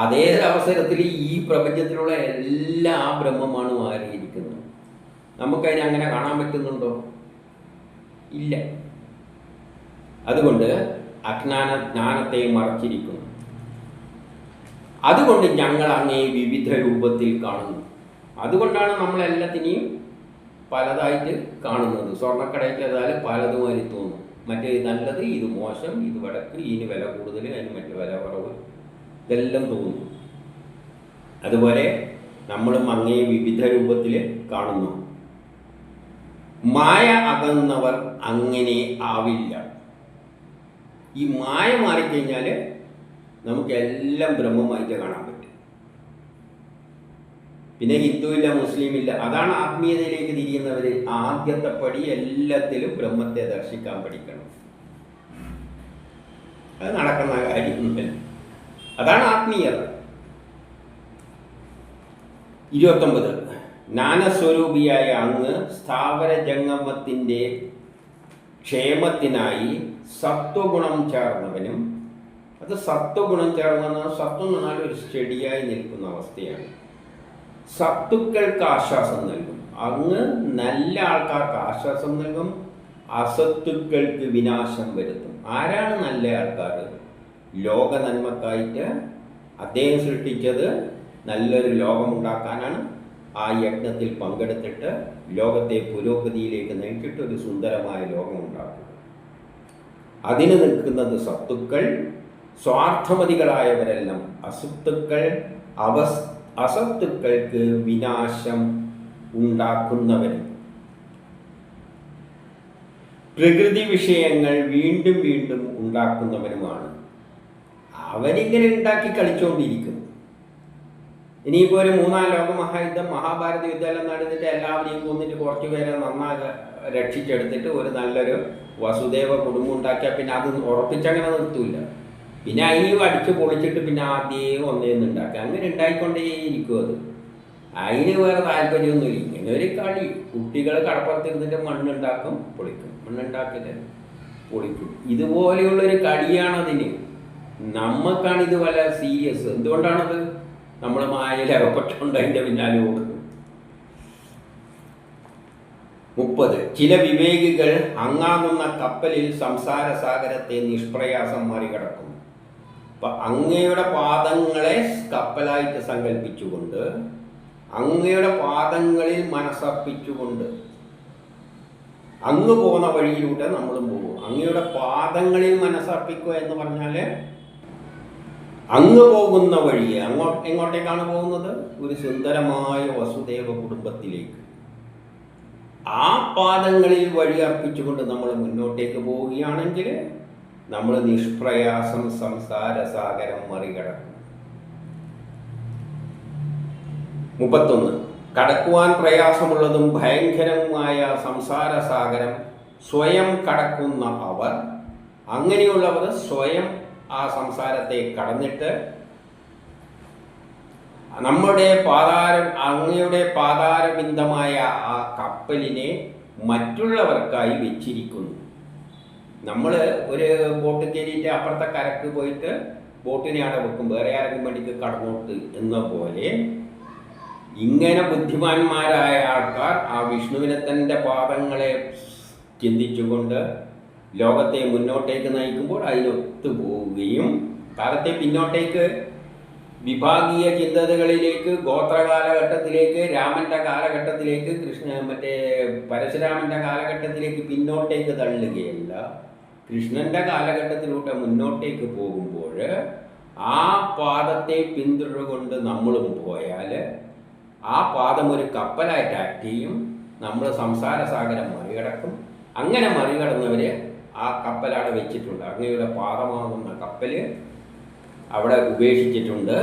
A: അതേ അവസരത്തിൽ ഈ പ്രപഞ്ചത്തിലുള്ള എല്ലാ ബ്രഹ്മമാണ് മാറിയിരിക്കുന്നത്. നമുക്കതിനെ അങ്ങനെ കാണാൻ പറ്റുന്നുണ്ടോ? ഇല്ല. അതുകൊണ്ട് ജ്ഞാനത്തെ മറച്ചിരിക്കുന്നു. അതുകൊണ്ട് ഞങ്ങൾ അങ്ങേ വിവിധ രൂപത്തിൽ കാണുന്നു. അതുകൊണ്ടാണ് നമ്മളെല്ലാത്തിനെയും പലതായിട്ട് കാണുന്നത്. സ്വർണ്ണക്കടയ്ക്ക് ഏതായാലും പലതുമായി തോന്നും. മറ്റേ നല്ലത്, ഇത് മോശം, ഇത് വടക്ക്, ഇതിന് വില കൂടുതൽ, അതിന് മറ്റു വില കുറവ്, ഇതെല്ലാം തോന്നും. അതുപോലെ നമ്മളും അങ്ങേ വിവിധ രൂപത്തിൽ കാണുന്നു. മായ അകന്നവർ അങ്ങനെ ആവില്ല. ഈ മായ മാറിക്കഴിഞ്ഞാൽ നമുക്ക് എല്ലാം ബ്രഹ്മമായിട്ട് കാണാൻ പറ്റും. പിന്നെ ഹിന്ദുവില്ല, മുസ്ലിമില്ല. അതാണ് ആത്മീയതയിലേക്ക് തിരിയുന്നവർ. ആദ്യത്തെ പടി എല്ലാത്തിലും ബ്രഹ്മത്തെ ദർശിക്കാൻ പഠിക്കണം. അത് നടക്കുന്ന കാര്യമൊന്നുമില്ല. അതാണ് ആത്മീയത. 29 ജ്ഞാനസ്വരൂപിയായ അങ്ങ് സ്ഥാവര ജംഗമത്തിൻ്റെ ക്ഷേമത്തിനായി സത്വഗുണം ചേർന്നവനും. അത് സത്വഗുണം ചേർന്ന സത്വം എന്ന് പറഞ്ഞാൽ ഒരു സ്റ്റഡിയായി നിൽക്കുന്ന അവസ്ഥയാണ്. സത്തുക്കൾക്ക് ആശ്വാസം നൽകും. അങ്ങ് നല്ല ആൾക്കാർക്ക് ആശ്വാസം നൽകും, അസത്തുക്കൾക്ക് വിനാശം വരുത്തും. ആരാണ് നല്ല ആൾക്കാർ? ലോക നന്മക്കായിട്ട് അദ്ദേഹം സൃഷ്ടിച്ചത് നല്ലൊരു ലോകമുണ്ടാക്കാനാണ്. ആ യജ്ഞത്തിൽ പങ്കെടുത്തിട്ട് ലോകത്തെ പുരോഗതിയിലേക്ക് നയിച്ചിട്ട് ഒരു സുന്ദരമായ ലോകമുണ്ടാക്കുക. അതിന് നിൽക്കുന്നത് സത്തുക്കൾ, സ്വാർത്ഥമതികളായവരെല്ലാം അസത്തുക്കൾ, അസത്തുക്കൾക്ക് വിനാശം ഉണ്ടാക്കുന്നവരും, പ്രകൃതി വിഷയങ്ങൾ വീണ്ടും വീണ്ടും ഉണ്ടാക്കുന്നവരുമാണ്. അവരിങ്ങനെ ഉണ്ടാക്കി കളിച്ചുകൊണ്ടിരിക്കും. ഇനിയിപ്പോൾ ഒരു 3-ാം ലോകമഹായുദ്ധം, മഹാഭാരത യുദ്ധമെല്ലാം നടന്നിട്ട് എല്ലാവരെയും കൊന്നിട്ട് കുറച്ച് പേരെ നന്നാകെ രക്ഷിച്ചെടുത്തിട്ട് ഒരു നല്ലൊരു വസുദേവ കുടുംബം ഉണ്ടാക്കിയാൽ പിന്നെ അത് ഉറപ്പിച്ചങ്ങനെ നിർത്തൂല. പിന്നെ അതിനെയും അടിച്ച് പൊളിച്ചിട്ട് പിന്നെ ആദ്യം ഒന്നേന്ന് ഉണ്ടാക്കുക. അങ്ങനെ ഉണ്ടായിക്കൊണ്ടേയിരിക്കും. അതിന് വേറെ താല്പര്യമൊന്നുമില്ല. ഇങ്ങനെ ഒരു കളി. കുട്ടികൾ കടപ്പുറത്തിരുന്നിട്ട് മണ്ണുണ്ടാക്കും, പൊളിക്കും, മണ്ണുണ്ടാക്കിയിട്ട് പൊളിക്കും. ഇതുപോലെയുള്ളൊരു കളിയാണതിന്. നമുക്കാണ് ഇത് വല്ല സീരിയസ്. എന്തുകൊണ്ടാണത്? നമ്മൾ മായയിൽ അകപ്പെട്ടുകൊണ്ട് അതിൻ്റെ പിന്നാലെ ഓടുന്നു. 30. ചില വിവേകികൾ അങ്ങാകുന്ന കപ്പലിൽ സംസാര സാഗരത്തെ നിഷ്പ്രയാസം മറികടക്കും. അപ്പം അങ്ങയുടെ പാദങ്ങളെ കപ്പലായിട്ട് സങ്കല്പിച്ചുകൊണ്ട്, അങ്ങയുടെ പാദങ്ങളിൽ മനസ്സർപ്പിച്ചുകൊണ്ട് അങ്ങ് പോകുന്ന വഴിയിലൂടെ നമ്മളും പോകും. അങ്ങയുടെ പാദങ്ങളിൽ മനസ്സർപ്പിക്കുക എന്ന് പറഞ്ഞാൽ അങ്ങ് പോകുന്ന വഴി എങ്ങോട്ടേക്കാണ് പോകുന്നത്? ഒരു സുന്ദരമായ വസുദേവ കുടുംബത്തിലേക്ക്. ആ പാദങ്ങളിൽ വഴി അർപ്പിച്ചുകൊണ്ട് നമ്മൾ മുന്നോട്ടേക്ക് പോവുകയാണെങ്കിൽ നമ്മൾ നിഷ്പ്രയാസം സംസാര സാഗരം മറികടക്കും. 31. കടക്കുവാൻ പ്രയാസമുള്ളതും ഭയങ്കരവുമായ സംസാര സാഗരം സ്വയം കടക്കുന്ന അവർ, അങ്ങനെയുള്ളവർ സ്വയം ആ സംസാരത്തെ കടന്നിട്ട് അങ്ങയുടെ പാതാരബിന്ദമായ ആ കപ്പലിനെ മറ്റുള്ളവർക്കായി വെച്ചിരിക്കുന്നു. നമ്മൾ ഒരു ബോട്ട് കയറിയിട്ട് അപ്പുറത്തെ കരക്ക് പോയിട്ട് ബോട്ടിനെ അവിടെ വെക്കും, വേറെ ആരെങ്കിലും വേണ്ടിക്ക് കടന്നോട്ട് എന്ന പോലെ ഇങ്ങനെ ബുദ്ധിമാന്മാരായ ആൾക്കാർ ആ വിഷ്ണുവിനെ തൻ്റെ പാദങ്ങളെ ചിന്തിച്ചുകൊണ്ട് ലോകത്തെ മുന്നോട്ടേക്ക് നയിക്കുമ്പോൾ അതിനൊത്തു പോവുകയും കാലത്തെ പിന്നോട്ടേക്ക് വിഭാഗീയ ചിന്തകളിലേക്ക്, ഗോത്രകാലഘട്ടത്തിലേക്ക്, രാമൻ്റെ കാലഘട്ടത്തിലേക്ക്, പരശുരാമൻ്റെ കാലഘട്ടത്തിലേക്ക് പിന്നോട്ടേക്ക് തള്ളുകയല്ല. കൃഷ്ണൻ്റെ കാലഘട്ടത്തിലൂടെ മുന്നോട്ടേക്ക് പോകുമ്പോൾ ആ പാദത്തെ പിന്തുടർന്നുകൊണ്ട് നമ്മളും പോയാൽ ആ പാദം ഒരു കപ്പലായിട്ട് ആക്ട് ചെയ്യും. നമ്മൾ സംസാര സാഗരം മറികടക്കും. അങ്ങനെ മറികടന്നവർ ആ കപ്പലവിടെ വെച്ചിട്ടുണ്ട്. അങ്ങയുടെ പാദമാകുന്ന കപ്പൽ അവിടെ ഉപേക്ഷിച്ചിട്ടുണ്ട്.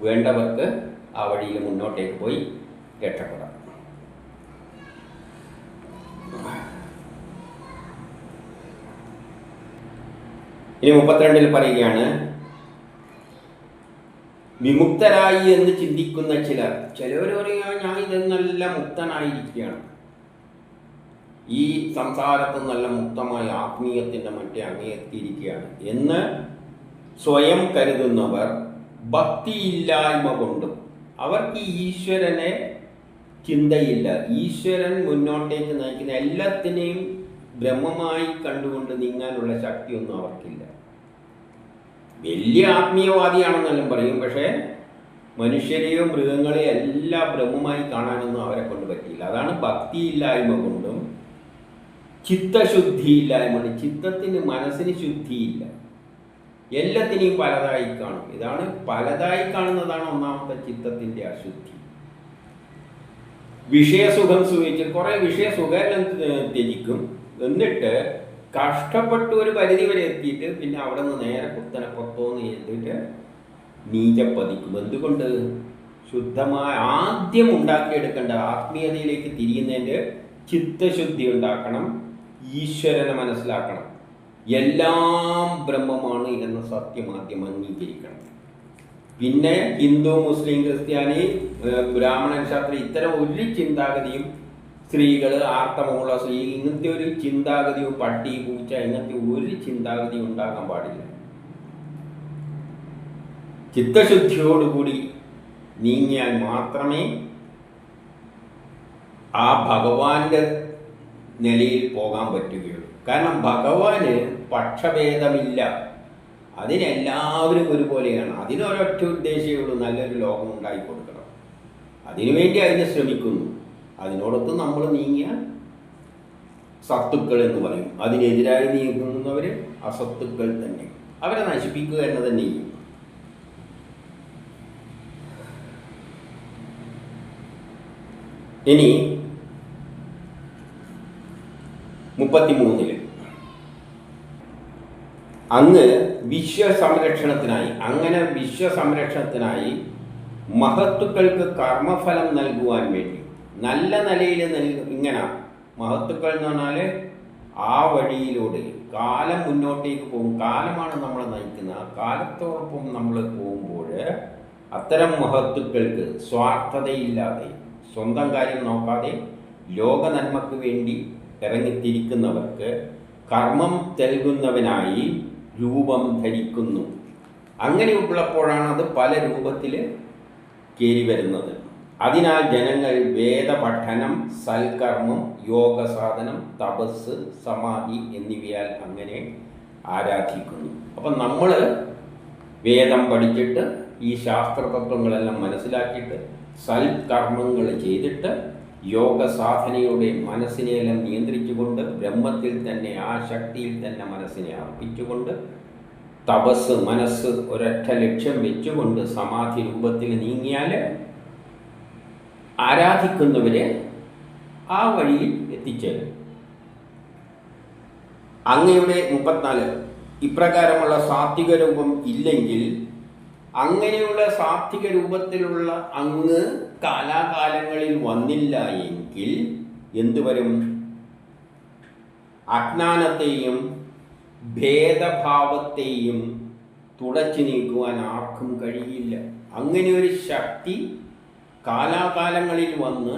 A: വേണ്ടവർക്ക് ആ വഴിയിൽ മുന്നോട്ടേക്ക് പോയി രക്ഷപ്പെടാം. ഇനി 32 പറയുകയാണ്, വിമുക്തരായി എന്ന് ചിന്തിക്കുന്ന ചിലർ പറയുക, ഞാൻ ഇതെന്നെല്ലാം മുക്തനായിരിക്കുകയാണ്, ഈ സംസാരത്തിൽ നല്ല മുക്തമായ ആത്മീയത്തിൻ്റെ മറ്റേ അങ്ങെത്തിയിരിക്കുകയാണ് എന്ന് സ്വയം കരുതുന്നവർ ഭക്തിയില്ലായ്മ കൊണ്ടും അവർക്ക് ഈശ്വരനെ ചിന്തയില്ല. ഈശ്വരൻ മുന്നോട്ടേക്ക് നയിക്കുന്ന എല്ലാത്തിനെയും ബ്രഹ്മമായി കണ്ടുകൊണ്ട് നീങ്ങാനുള്ള ശക്തിയൊന്നും അവർക്കില്ല. വലിയ ആത്മീയവാദിയാണെന്നെല്ലാം പറയും, പക്ഷേ മനുഷ്യരെയോ മൃഗങ്ങളെയോ എല്ലാം ബ്രഹ്മമായി കാണാനൊന്നും അവരെ കൊണ്ട് പറ്റിയില്ല. അതാണ് ഭക്തിയില്ലായ്മ കൊണ്ടും ചിത്തശുദ്ധിയില്ലായ്മ. ചിത്തത്തിന്, മനസ്സിന് ശുദ്ധിയില്ല. എല്ലാത്തിനെയും പലതായി കാണും. ഇതാണ് പലതായി കാണുന്നതാണ് ഒന്നാമത്തെ ചിത്തത്തിൻ്റെ അശുദ്ധി. വിഷയസുഖം സുഖിച്ച് കുറേ വിഷയസുഖം ത്യജിക്കും. എന്നിട്ട് കഷ്ടപ്പെട്ട് ഒരു പരിധി വരെ എത്തിയിട്ട് പിന്നെ അവിടെ നിന്ന് നേരെ കുത്തനെ പുറത്തോന്ന് ചെയ്തിട്ട് നീചപ്പതിക്കും. എന്തുകൊണ്ട്? ശുദ്ധമായ ആദ്യം ഉണ്ടാക്കിയെടുക്കേണ്ട ആത്മീയതയിലേക്ക് തിരിയുന്നതിൻ്റെ ചിത്തശുദ്ധി ഉണ്ടാക്കണം, ഈശ്വരനെ മനസ്സിലാക്കണം, എല്ലാം ബ്രഹ്മമാണ് എന്ന സത്യം ആദ്യം അംഗീകരിക്കണം. പിന്നെ ഹിന്ദു, മുസ്ലിം, ക്രിസ്ത്യാനി, ബ്രാഹ്മണൻ, ക്ഷത്രിയ ഇത്തരം ഒരു ചിന്താഗതിയും, സ്ത്രീകൾ, ആർത്തവമുള്ള സ്ത്രീ, ഇങ്ങനത്തെ ഒരു ചിന്താഗതിയോ, പട്ടി, പൂച്ച, ഇങ്ങനത്തെ ഒരു ചിന്താഗതി ഉണ്ടാകാൻ പാടില്ല. ചിത്തശുദ്ധിയോടുകൂടി നീങ്ങിയാൽ മാത്രമേ ആ ഭഗവാന്റെ നിലയിൽ പോകാൻ പറ്റുകയുള്ളൂ. കാരണം ഭഗവാന് പക്ഷഭേദമില്ല. അതിനെല്ലാവരും ഒരുപോലെയാണ്. അതിനൊരൊറ്റ ഉദ്ദേശമേ ഉള്ളൂ, നല്ലൊരു ലോകം ഉണ്ടായിക്കൊടുക്കണം. അതിനുവേണ്ടി അതിനെ ശ്രമിക്കുന്നു. അതിനോടൊത്ത് നമ്മൾ നീങ്ങിയ സത്തുക്കൾ എന്ന് പറയും. അതിനെതിരായി നീങ്ങുന്നവർ അസത്തുക്കൾ തന്നെ. അവരെ നശിപ്പിക്കുക എന്ന് തന്നെ ചെയ്യും. ഇനി 33 അങ്ങ് വിശ്വസംരക്ഷണത്തിനായി മഹത്തുക്കൾക്ക് കർമ്മഫലം നൽകുവാൻ വേണ്ടി നല്ല നിലയിൽ ഇങ്ങനെ മഹത്തുക്കൾ എന്ന് പറഞ്ഞാൽ ആ വഴിയിലൂടെ കാലം മുന്നോട്ടേക്ക് പോകും. കാലമാണ് നമ്മളെ നയിക്കുന്നത്. ആ കാലത്തോടൊപ്പം നമ്മൾ പോകുമ്പോൾ അത്തരം മഹത്തുക്കൾക്ക് സ്വാർത്ഥതയില്ലാതെ, സ്വന്തം കാര്യം നോക്കാതെ ലോക നന്മക്ക് വേണ്ടി ഇറങ്ങിത്തിരിക്കുന്നവർക്ക് കർമ്മം നൽകുന്നവനായി രൂപം ധരിക്കുന്നു. അങ്ങനെയുള്ളപ്പോഴാണ് അത് പല രൂപത്തിൽ കയറി വരുന്നത്. അതിനാൽ ജനങ്ങൾ വേദപഠനം, സൽക്കർമ്മം, യോഗസാധനം, തപസ്, സമാധി എന്നിവയാൽ അങ്ങനെ ആരാധിക്കുന്നു. അപ്പം നമ്മൾ വേദം പഠിച്ചിട്ട് ഈ ശാസ്ത്രതത്വങ്ങളെല്ലാം മനസ്സിലാക്കിയിട്ട് സൽക്കർമ്മങ്ങൾ ചെയ്തിട്ട് യോഗസാധനയുടെ മനസ്സിനെയെല്ലാം നിയന്ത്രിച്ചുകൊണ്ട് ബ്രഹ്മത്തിൽ തന്നെ, ആ ശക്തിയിൽ തന്നെ മനസ്സിനെ അർപ്പിച്ചുകൊണ്ട്, തപസ് മനസ്സ് ഒരൊറ്റ ലക്ഷ്യം വെച്ചുകൊണ്ട് സമാധി രൂപത്തിൽ നീങ്ങിയാൽ ആരാധിക്കുന്നവരെ ആ വഴിയിൽ എത്തിച്ചേരും. അങ്ങയുടെ 34 ഇപ്രകാരമുള്ള സാത്വിക രൂപം ഇല്ലെങ്കിൽ, അങ്ങനെയുള്ള സാത്വിക രൂപത്തിലുള്ള അങ്ങ് കാലാകാലങ്ങളിൽ വന്നില്ല എങ്കിൽ എന്തുവരും? അജ്ഞാനത്തെയും ഭേദഭാവത്തെയും തുടച്ചു നീക്കുവാൻ ആർക്കും കഴിയില്ല. അങ്ങനെ ഒരു ശക്തി കാലാകാലങ്ങളിൽ വന്ന്,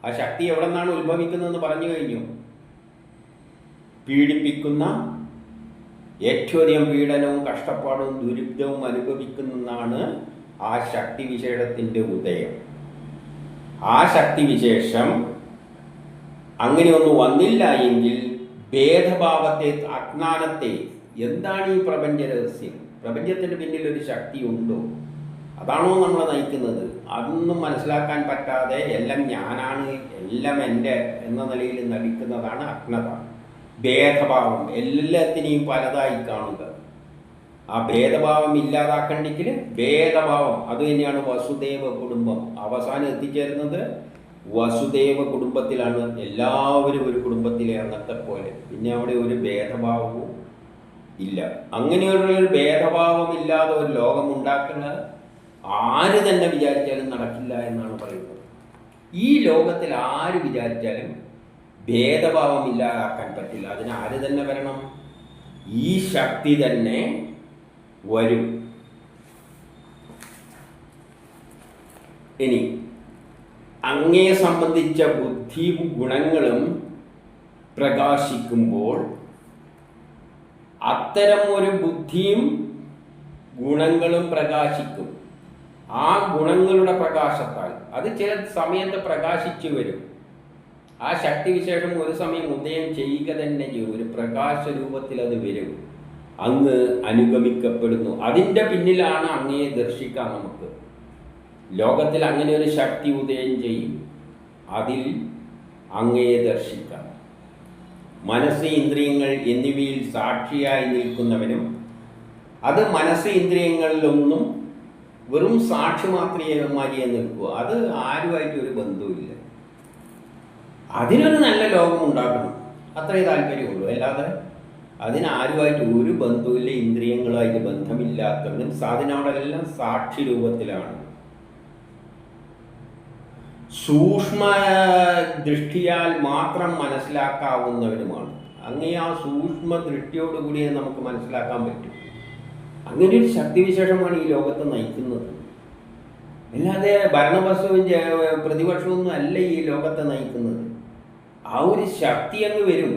A: ആ ശക്തി എവിടെ നിന്നാണ് ഉത്ഭവിക്കുന്നതെന്ന് പറഞ്ഞു കഴിഞ്ഞു. പീഡിപ്പിക്കുന്ന, ഏറ്റവും അധികം പീഡനവും കഷ്ടപ്പാടും ദുരിതവും അനുഭവിക്കുന്നതാണ് ആ ശക്തിവിശേഷത്തിൻ്റെ ഉദയം. ആ ശക്തിവിശേഷം അങ്ങനെയൊന്നും വന്നില്ല എങ്കിൽ ഭേദഭാവത്തെ, അജ്ഞാനത്തെ, എന്താണ് ഈ പ്രപഞ്ച രഹസ്യം, പ്രപഞ്ചത്തിന് പിന്നിൽ ഒരു ശക്തി ഉണ്ടോ, അതാണോ നമ്മളെ നയിക്കുന്നത്, അതൊന്നും മനസ്സിലാക്കാൻ പറ്റാതെ എല്ലാം ഞാനാണ്, എല്ലാം എൻ്റെ എന്ന നിലയിൽ നടിക്കുന്നതാണ് അജ്ഞത. ഭേദഭാവം, എല്ലാത്തിനെയും പലതായി കാണുക. ആ ഭേദഭാവം ഇല്ലാതാക്കണ്ടെങ്കിൽ ഭേദഭാവം, അത് തന്നെയാണ് വസുദേവ കുടുംബം. അവസാനം എത്തിച്ചേരുന്നത് വസുദേവ കുടുംബത്തിലാണ്. എല്ലാവരും ഒരു കുടുംബത്തിലെ അംഗത്തെ പോലെ. പിന്നെ അവിടെ ഒരു ഭേദഭാവവും ഇല്ല. അങ്ങനെയുള്ളൊരു ഭേദഭാവം ഇല്ലാതെ ഒരു ലോകം ഉണ്ടാക്കുന്നത് ആര് തന്നെ വിചാരിച്ചാലും നടക്കില്ല എന്നാണ് പറയുന്നത്. ഈ ലോകത്തിൽ ആര് വിചാരിച്ചാലും ഭേദഭാവം ഇല്ലാതാക്കാൻ പറ്റില്ല. അതിന് ആര് തന്നെ വരണം? ഈ ശക്തി തന്നെ വരും. ഇനി അങ്ങേ സംബന്ധിച്ച ബുദ്ധിയും ഗുണങ്ങളും പ്രകാശിക്കുമ്പോൾ, അത്തരം ഒരു ബുദ്ധിയും ഗുണങ്ങളും പ്രകാശിക്കും. ആ ഗുണങ്ങളുടെ പ്രകാശത്താൽ അത് ചില സമയത്ത് പ്രകാശിച്ചു വരും. ആ ശക്തിവിശേഷം ഒരു സമയം ഉദയം ചെയ്യുക തന്നെ ചെയ്യും. ഒരു പ്രകാശ രൂപത്തിൽ അത് വരും. അങ്ങ് അനുഗമിക്കപ്പെടുന്നു. അതിൻ്റെ പിന്നിലാണ് അങ്ങയെ ദർശിക്കാൻ നമുക്ക്. ലോകത്തിൽ അങ്ങനെ ഒരു ശക്തി ഉദയം ചെയ്യും. അതിൽ അങ്ങയെ ദർശിക്കാം. മനസ്സ്, ഇന്ദ്രിയങ്ങൾ എന്നിവയിൽ സാക്ഷിയായി നിൽക്കുന്നവനും, അത് മനസ്സ് ഇന്ദ്രിയങ്ങളിലൊന്നും വെറും സാക്ഷി മാത്രമായി നിൽക്കുക. അത് ആരുമായിട്ട് ഒരു ബന്ധവുമില്ല. അതിനൊരു നല്ല ലോകം ഉണ്ടാക്കണം, അത്രേ താല്പര്യമുള്ളൂ. അല്ലാതെ അതിനാരുമായിട്ട് ഒരു ബന്ധവുമില്ല. ഇന്ദ്രിയങ്ങളുമായിട്ട് ബന്ധമില്ലാത്തവനും അതിനോടെല്ലാം സാക്ഷി രൂപത്തിലാണ്. സൂക്ഷ്മ ദൃഷ്ടിയാൽ മാത്രം മനസ്സിലാക്കാവുന്നവനുമാണ്. അങ്ങനെ ആ സൂക്ഷ്മ ദൃഷ്ടിയോടുകൂടി നമുക്ക് മനസ്സിലാക്കാൻ പറ്റും. അങ്ങനെ ഒരു ശക്തിവിശേഷമാണ് ഈ ലോകത്തെ നയിക്കുന്നത്. അല്ലാതെ ഭരണപക്ഷവും പ്രതിപക്ഷമൊന്നും അല്ല ഈ ലോകത്തെ നയിക്കുന്നത്. ആ ഒരു ശക്തി അങ്ങ് വരും.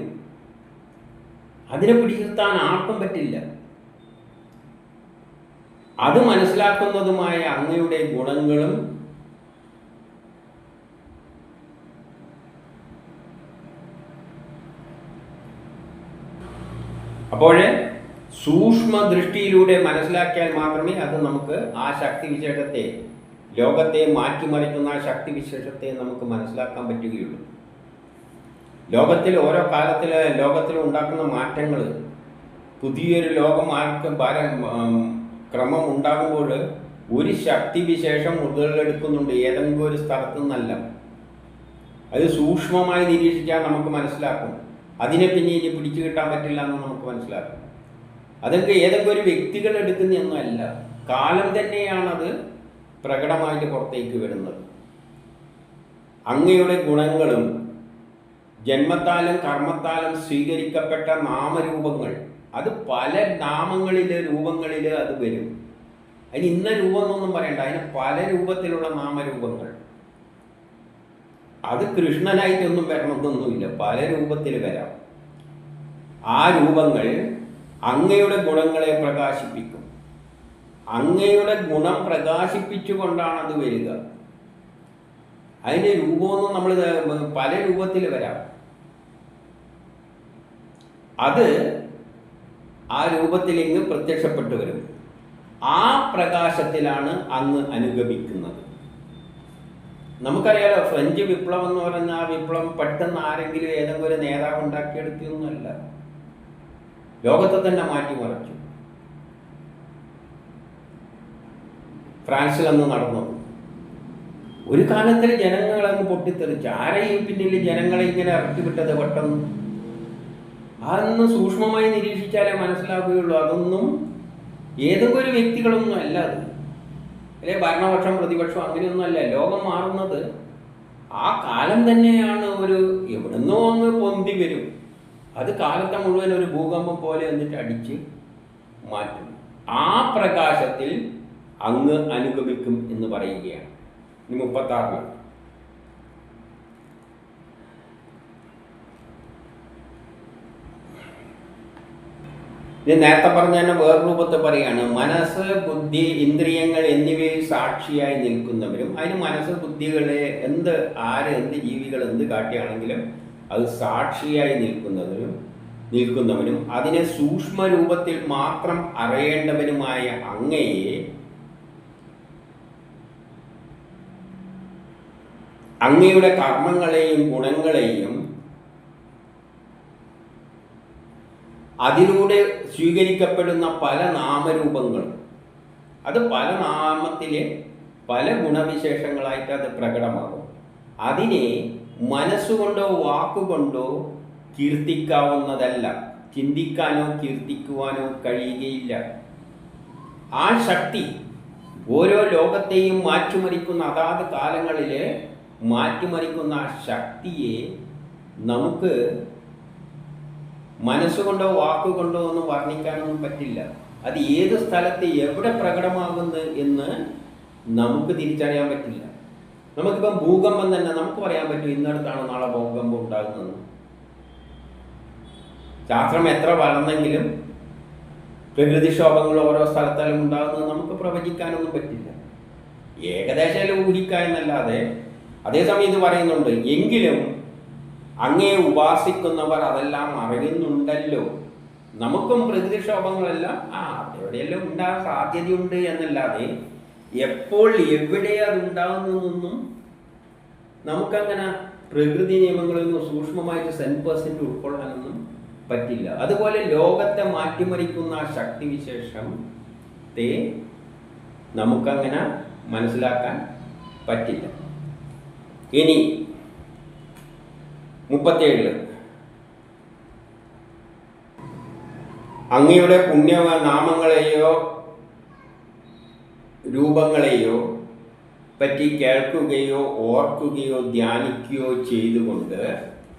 A: അതിനെ പിടിച്ചിർത്താൻ ആർക്കും പറ്റില്ല. അത് മനസ്സിലാക്കുന്നതുമായ അങ്ങയുടെ ഗുണങ്ങളും അപ്പോൾ സൂക്ഷ്മ ദൃഷ്ടിയിലൂടെ മനസ്സിലാക്കിയാൽ മാത്രമേ അത് നമുക്ക് ആ ശക്തിവിശേഷത്തെ, ലോകത്തെ മാറ്റിമറിക്കുന്ന ആ ശക്തിവിശേഷത്തെ നമുക്ക് മനസ്സിലാക്കാൻ പറ്റുകയുള്ളൂ. ലോകത്തിൽ ഓരോ കാലത്തിൽ ലോകത്തിൽ ഉണ്ടാക്കുന്ന മാറ്റങ്ങൾ, പുതിയൊരു ലോകമാർക്കും ക്രമം ഉണ്ടാകുമ്പോൾ ഒരു ശക്തിവിശേഷം മുതലെടുക്കുന്നുണ്ട് ഏതെങ്കിലും ഒരു സ്ഥലത്തു നിന്നല്ല. അത് സൂക്ഷ്മമായി നിരീക്ഷിച്ചാൽ നമുക്ക് മനസ്സിലാക്കും. അതിനെ പിന്നെ ഇനി പിടിച്ചു കിട്ടാൻ പറ്റില്ല എന്ന് നമുക്ക് മനസ്സിലാക്കും. അതൊക്കെ ഏതെങ്കിലും ഒരു വ്യക്തികൾ എടുക്കുന്നതൊന്നുമല്ല, കാലം തന്നെയാണത് പ്രകടമായിട്ട് പുറത്തേക്ക് വരുന്നത്. അങ്ങയുടെ ഗുണങ്ങളും ജന്മത്താലും കർമ്മത്താലും സ്വീകരിക്കപ്പെട്ട നാമരൂപങ്ങൾ, അത് പല നാമങ്ങളില് രൂപങ്ങളില് അത് വരും. അതിന് ഇന്ന രൂപം എന്നൊന്നും പറയണ്ട, അതിന് പല രൂപത്തിലുള്ള നാമരൂപങ്ങൾ. അത് കൃഷ്ണനായിട്ടൊന്നും വരണമെന്നൊന്നുമില്ല, പല രൂപത്തിൽ വരാം. ആ രൂപങ്ങൾ അങ്ങയുടെ ഗുണങ്ങളെ പ്രകാശിപ്പിക്കും. അങ്ങയുടെ ഗുണം പ്രകാശിപ്പിച്ചുകൊണ്ടാണ് അത് വരിക. അതിൻ്റെ രൂപമൊന്നും നമ്മൾ പല രൂപത്തിൽ വരാം. അത് ആ രൂപത്തിലേക്ക് പ്രത്യക്ഷപ്പെട്ടു വരും. ആ പ്രകാശത്തിലാണ് അങ്ങ് അനുഗമിക്കുന്നത്. നമുക്കറിയാലോ, ഫ്രഞ്ച് വിപ്ലവം എന്ന് പറഞ്ഞ ആ വിപ്ലവം പെട്ടെന്ന് ആരെങ്കിലും ഏതെങ്കിലും ഒരു നേതാവ് ഉണ്ടാക്കിയെടുത്തിയൊന്നുമല്ല, ലോകത്തെ തന്നെ മാറ്റിമറിച്ചു. ഫ്രാൻസിലന്ന് നടന്നത് ഒരു കാലത്തിൽ ജനങ്ങളങ്ങ് പൊട്ടിത്തെറിച്ചു. ആരെയും പിന്നിൽ ജനങ്ങളെ ഇങ്ങനെ ഇറക്കി വിട്ടത് പെട്ടെന്ന്. അതൊന്ന് സൂക്ഷ്മമായി നിരീക്ഷിച്ചാലേ മനസ്സിലാക്കുകയുള്ളൂ. അതൊന്നും ഏതെങ്കിലും ഒരു വ്യക്തികളൊന്നും അല്ല. അത് അല്ലെ ഭരണപക്ഷം പ്രതിപക്ഷം അങ്ങനെയൊന്നും അല്ല. ലോകം മാറുന്നത് ആ കാലം തന്നെയാണ്. ഒരു എവിടുന്നോ അങ്ങ് പൊന്തി വരും. അത് കാലത്തെ മുഴുവൻ ഒരു ഭൂകമ്പം പോലെ എന്നിട്ട് അടിച്ച് മാറ്റും. ആ പ്രകാശത്തിൽ അങ്ങ് അനുഗമിക്കും എന്ന് പറയുകയാണ്. 36 ഇത് നേരത്തെ പറഞ്ഞ തന്നെ വേറെ രൂപത്തെ പറയാണ്. മനസ്സ്, ബുദ്ധി, ഇന്ദ്രിയങ്ങൾ എന്നിവയിൽ സാക്ഷിയായി നിൽക്കുന്നവരും, അതിന് മനസ്സ്, ബുദ്ധികളെ എന്ത് എന്ത് ജീവികൾ എന്ത് കാട്ടിയാണെങ്കിലും അത് സാക്ഷിയായി നിൽക്കുന്നവനും അതിനെ സൂക്ഷ്മ രൂപത്തിൽ മാത്രം അറിയേണ്ടവനുമായ അങ്ങയെ അങ്ങയുടെ കർമ്മങ്ങളെയും ഗുണങ്ങളെയും അതിലൂടെ സ്വീകരിക്കപ്പെടുന്ന പല നാമരൂപങ്ങളും, അത് പല നാമത്തിലെ പല ഗുണവിശേഷങ്ങളായിട്ട് അത് പ്രകടമാകും. അതിനെ മനസ്സുകൊണ്ടോ വാക്കുകൊണ്ടോ കീർത്തിക്കാവുന്നതല്ല, ചിന്തിക്കാനോ കീർത്തിക്കുവാനോ കഴിയുകയില്ല. ആ ശക്തി ഓരോ ലോകത്തെയും മാറ്റിമറിക്കുന്ന, അതാത് കാലങ്ങളിൽ മാറ്റിമറിക്കുന്ന ആ ശക്തിയെ നമുക്ക് മനസ്സുകൊണ്ടോ വാക്കുകൊണ്ടോ ഒന്നും വർണ്ണിക്കാനൊന്നും പറ്റില്ല. അത് ഏത് സ്ഥലത്ത് എവിടെ പ്രകടമാകുന്നു എന്ന് നമുക്ക് തിരിച്ചറിയാൻ പറ്റില്ല. നമുക്കിപ്പം ഭൂകമ്പം തന്നെ നമുക്ക് പറയാൻ പറ്റും ഇന്നടത്താണ് നാളെ ഭൂകമ്പം ഉണ്ടാകുന്നത്. ശാസ്ത്രം എത്ര വളർന്നെങ്കിലും പ്രകൃതിക്ഷോഭങ്ങൾ ഓരോ സ്ഥലത്താലും ഉണ്ടാകുന്നത് നമുക്ക് പ്രവചിക്കാനൊന്നും പറ്റില്ല. ഏകദേശം ഊഹിക്കുക എന്നല്ലാതെ. അതേസമയം ഇത് പറയുന്നുണ്ട്, എങ്കിലും അങ്ങയെ ഉപാസിക്കുന്നവർ അതെല്ലാം അറിയുന്നുണ്ടല്ലോ. നമുക്കും പ്രകൃതിക്ഷോഭങ്ങളെല്ലാം എവിടെയെല്ലാം ഉണ്ടാകാൻ സാധ്യതയുണ്ട് എന്നല്ലാതെ എപ്പോൾ എവിടെ അതുണ്ടാകുന്നതൊന്നും നമുക്കങ്ങനെ പ്രകൃതി നിയമങ്ങളൊന്നും സൂക്ഷ്മമായിട്ട് 100% ഉൾക്കൊള്ളാനൊന്നും പറ്റില്ല. അതുപോലെ ലോകത്തെ മാറ്റിമറിക്കുന്ന ശക്തിവിശേഷത്തെ നമുക്കങ്ങനെ മനസ്സിലാക്കാൻ പറ്റില്ല. ഇനി 37 അങ്ങയുടെ പുണ്യനാമങ്ങളെയോ രൂപങ്ങളെയോ പറ്റി കേൾക്കുകയോ ഓർക്കുകയോ ധ്യാനിക്കുകയോ ചെയ്തുകൊണ്ട്,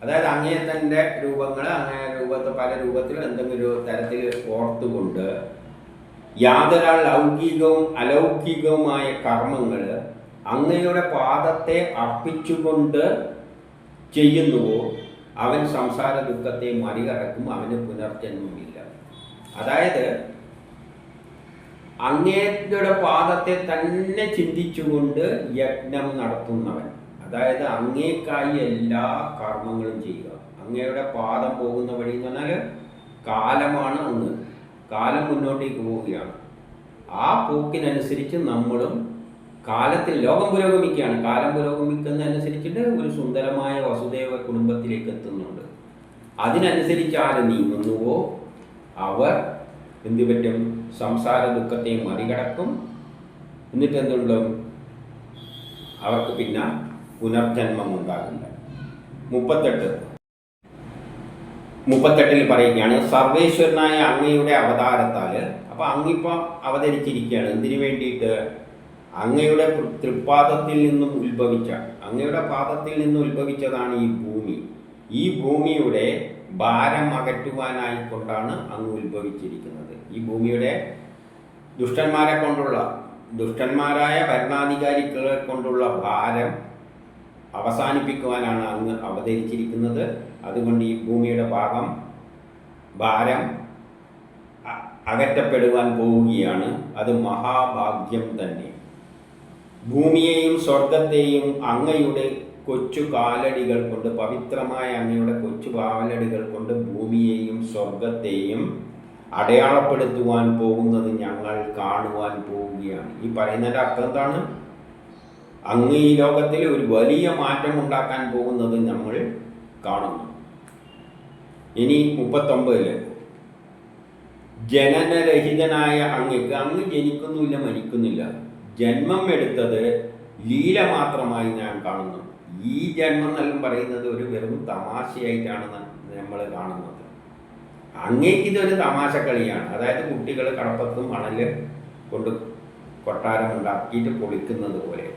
A: അതായത് അങ്ങേ തൻ്റെ രൂപങ്ങൾ, അങ്ങനെ രൂപത്തെ പല രൂപത്തിൽ എന്തെങ്കിലും ഒരു തരത്തിൽ ഓർത്തുകൊണ്ട് യാതൊരാൾ ലൗകികവും അലൗകികവുമായ കർമ്മങ്ങൾ അങ്ങയുടെ പാദത്തെ അർപ്പിച്ചുകൊണ്ട് ചെയ്യുന്നുവോ അവൻ സംസാര ദുഃഖത്തെ മറികടക്കും, അവന് പുനർജന്മമില്ല. അതായത് അങ്ങയുടെ പാദത്തെ തന്നെ ചിന്തിച്ചുകൊണ്ട് യജ്ഞം നടത്തുന്നവൻ, അതായത് അങ്ങേക്കായി എല്ലാ കർമ്മങ്ങളും ചെയ്യുക. അങ്ങയുടെ പാദം പോകുന്ന വഴി എന്ന് പറഞ്ഞാൽ കാലമാണ്. അങ്ങ് കാലം മുന്നോട്ടേക്ക് പോവുകയാണ്. ആ പോക്കിനനുസരിച്ച് നമ്മളും കാലത്തിൽ ലോകം പുരോഗമിക്കുകയാണ്. കാലം പുരോഗമിക്കുന്നതനുസരിച്ചിട്ട് ഒരു സുന്ദരമായ വസുദേവ കുടുംബത്തിലേക്ക് എത്തുന്നുണ്ട്. അതിനനുസരിച്ച് ആര് നീങ്ങുന്നുവോ അവർ എന്തു പറ്റും? സംസാര ദുഃഖത്തെ മറികടക്കും. എന്നിട്ട് എന്തുണ്ടാവും? അവർക്ക് പിന്നെ പുനർജന്മം ഉണ്ടാകില്ല. 38 പറയുകയാണ്, സർവേശ്വരനായ അങ്ങയുടെ അവതാരത്താൽ. അപ്പോൾ അങ്ങിപ്പോൾ അവതരിച്ചിരിക്കുകയാണ്. എന്തിനു വേണ്ടിയിട്ട്? അങ്ങയുടെ തൃപ്പാദത്തിൽ നിന്നും അങ്ങയുടെ പാദത്തിൽ നിന്നും ഉത്ഭവിച്ചതാണ് ഈ ഭൂമി. ഈ ഭൂമിയുടെ ഭാരം അകറ്റുവാനായിക്കൊണ്ടാണ് അങ്ങ് ഉത്ഭവിച്ചിരിക്കുന്നത്. ഈ ഭൂമിയുടെ ദുഷ്ടന്മാരായ ഭരണാധികാരികളെ കൊണ്ടുള്ള ഭാരം അവസാനിപ്പിക്കുവാനാണ് അങ്ങ് അവതരിച്ചിരിക്കുന്നത്. അതുകൊണ്ട് ഈ ഭൂമിയുടെ ഭാരം അകറ്റപ്പെടുവാൻ പോവുകയാണ്. അത് മഹാഭാഗ്യം തന്നെ. ഭൂമിയെയും സ്വർഗത്തെയും അങ്ങയുടെ കൊച്ചു കാലടികൾ കൊണ്ട്, പവിത്രമായ അങ്ങയുടെ കൊച്ചു കാലടികൾ കൊണ്ട് ഭൂമിയെയും സ്വർഗത്തെയും അടയാളപ്പെടുത്തുവാൻ പോകുന്നത് ഞങ്ങൾ കാണുവാൻ പോവുകയാണ്. ഈ പറയുന്നതിൻ്റെ അർത്ഥം എന്താണ്? അങ്ങ് ഈ ലോകത്തിൽ ഒരു വലിയ മാറ്റം ഉണ്ടാക്കാൻ പോകുന്നത് നമ്മൾ കാണുന്നു. ഇനി 39 ജനനരഹിതനായ അങ്ങ് ജനിക്കുന്നില്ല, മരിക്കുന്നില്ല. ജന്മം എടുത്തത് ലീല മാത്രമായി ഞാൻ കാണുന്നു. ഈ ജന്മം എന്നെല്ലാം പറയുന്നത് ഒരു വെറും തമാശയായിട്ടാണ് നമ്മൾ കാണുന്നത്. അങ്ങേക്ക് ഇതൊരു തമാശ കളിയാണ്. അതായത് കുട്ടികൾ കടപ്പത്തും മണല് കൊണ്ട് കൊട്ടാരം ഉണ്ടാക്കിയിട്ട് പൊളിക്കുന്നത് പോലെ.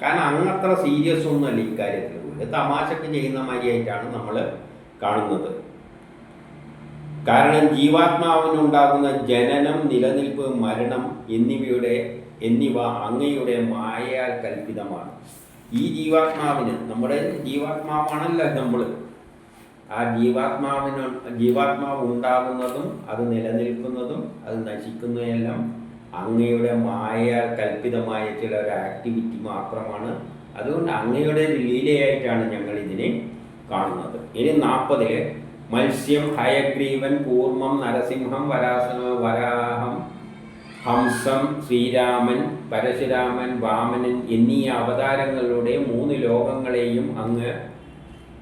A: കാരണം അങ്ങത്ര സീരിയസ് ഒന്നുമല്ല ഇക്കാര്യത്തിൽ. ഒരു തമാശക്ക് ചെയ്യുന്ന മാതിരിയായിട്ടാണ് നമ്മൾ കാണുന്നത്. കാരണം ജീവാത്മാവിനുണ്ടാകുന്ന ജനനം, നിലനിൽപ്പ്, മരണം എന്നിവ അങ്ങയുടെ മായയാൽ കൽപ്പിതമാണ്. ഈ നമ്മുടെ ജീവാത്മാവാണല്ലോ നമ്മൾ. ആ ജീവാത്മാവ് ഉണ്ടാകുന്നതും അത് നിലനിൽക്കുന്നതും അത് നശിക്കുന്നതെല്ലാം അങ്ങയുടെ മായയാൽ കൽപ്പിതമായ ചില ഒരു ആക്ടിവിറ്റി മാത്രമാണ്. അതുകൊണ്ട് അങ്ങയുടെ ഒരു ലീലയായിട്ടാണ് ഞങ്ങൾ ഇതിനെ കാണുന്നത്. ഇനി 40 മത്സ്യം, ഹയഗ്രീവൻ, കൂർമ്മം, നരസിംഹം, വരാഹം, ഹംസം, ശ്രീരാമൻ, പരശുരാമൻ, വാമനൻ എന്നീ അവതാരങ്ങളുടെ 3 ലോകങ്ങളെയും അങ്ങ്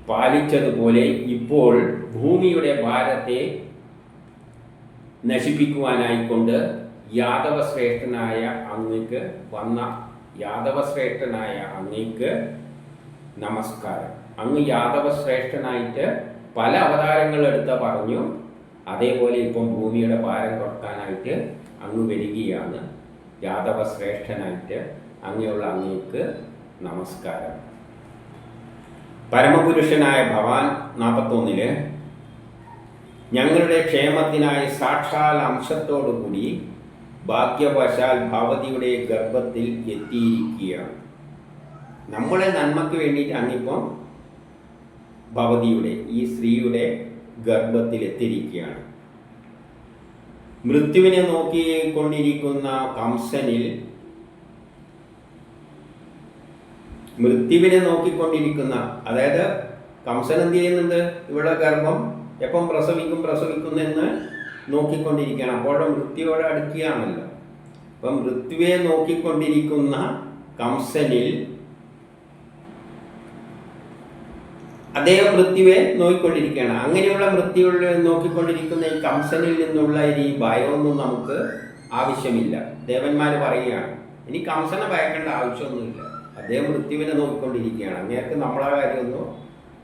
A: പാലിച്ചതുപോലെ ഇപ്പോൾ ഭൂമിയുടെ ഭാരത്തെ നശിപ്പിക്കുവാനായിക്കൊണ്ട് യാദവശ്രേഷ്ഠനായ അങ്ങേക്ക് നമസ്കാരം. അങ്ങ് യാദവശ്രേഷ്ഠനായിട്ട് പല അവതാരങ്ങളെടുത്ത് പറഞ്ഞു. അതേപോലെ ഇപ്പം ഭൂമിയുടെ ഭാരം കുറക്കാനായിട്ട് അങ്ങ് വരികയാണ്. യാദവശ്രേഷ്ഠനായിട്ട് അങ്ങേക്ക് നമസ്കാരം. പരമപുരുഷനായ ഭഗവാൻ 41 ഞങ്ങളുടെ ക്ഷേമത്തിനായി സാക്ഷാൽ അംശത്തോടുകൂടി ഭാഗ്യവശാൽ ഭവതിയുടെ ഗർഭത്തിൽ എത്തിയിരിക്കുകയാണ്. നമ്മളെ നന്മയ്ക്ക് വേണ്ടിയിട്ട് അങ്ങിപ്പം ഭവതിയുടെ ഈ സ്ത്രീയുടെ ഗർഭത്തിൽ എത്തിയിരിക്കുകയാണ്. മൃത്യുവിനെ നോക്കിക്കൊണ്ടിരിക്കുന്ന കംസനിൽ അതായത് കംസൻ എന്ത് ചെയ്യുന്നുണ്ട്? ഇവിടെ ഗർഭം എപ്പം പ്രസവിക്കുന്നെന്ന് നോക്കിക്കൊണ്ടിരിക്കുകയാണ്. അപ്പോഴെ മൃത്യുവോടെ അടുക്കുകയാണല്ലോ. അപ്പം മൃത്യുവെ നോക്കിക്കൊണ്ടിരിക്കുന്ന കംസനിൽ അദ്ദേഹം മൃത്യുവെ നോക്കിക്കൊണ്ടിരിക്കുകയാണ്. അങ്ങനെയുള്ള മൃത്യുവിനെ നോക്കിക്കൊണ്ടിരിക്കുന്ന ഈ കംസനിൽ നിന്നുള്ള ഈ ഭയമൊന്നും നമുക്ക് ആവശ്യമില്ല. ദേവന്മാർ പറയുകയാണ്, ഇനി കംസനെ ഭയക്കേണ്ട ആവശ്യമൊന്നുമില്ല. അദ്ദേഹം മൃത്യുവിനെ നോക്കിക്കൊണ്ടിരിക്കുകയാണ്. അങ്ങേർക്ക് നമ്മളെ കാര്യമൊന്നും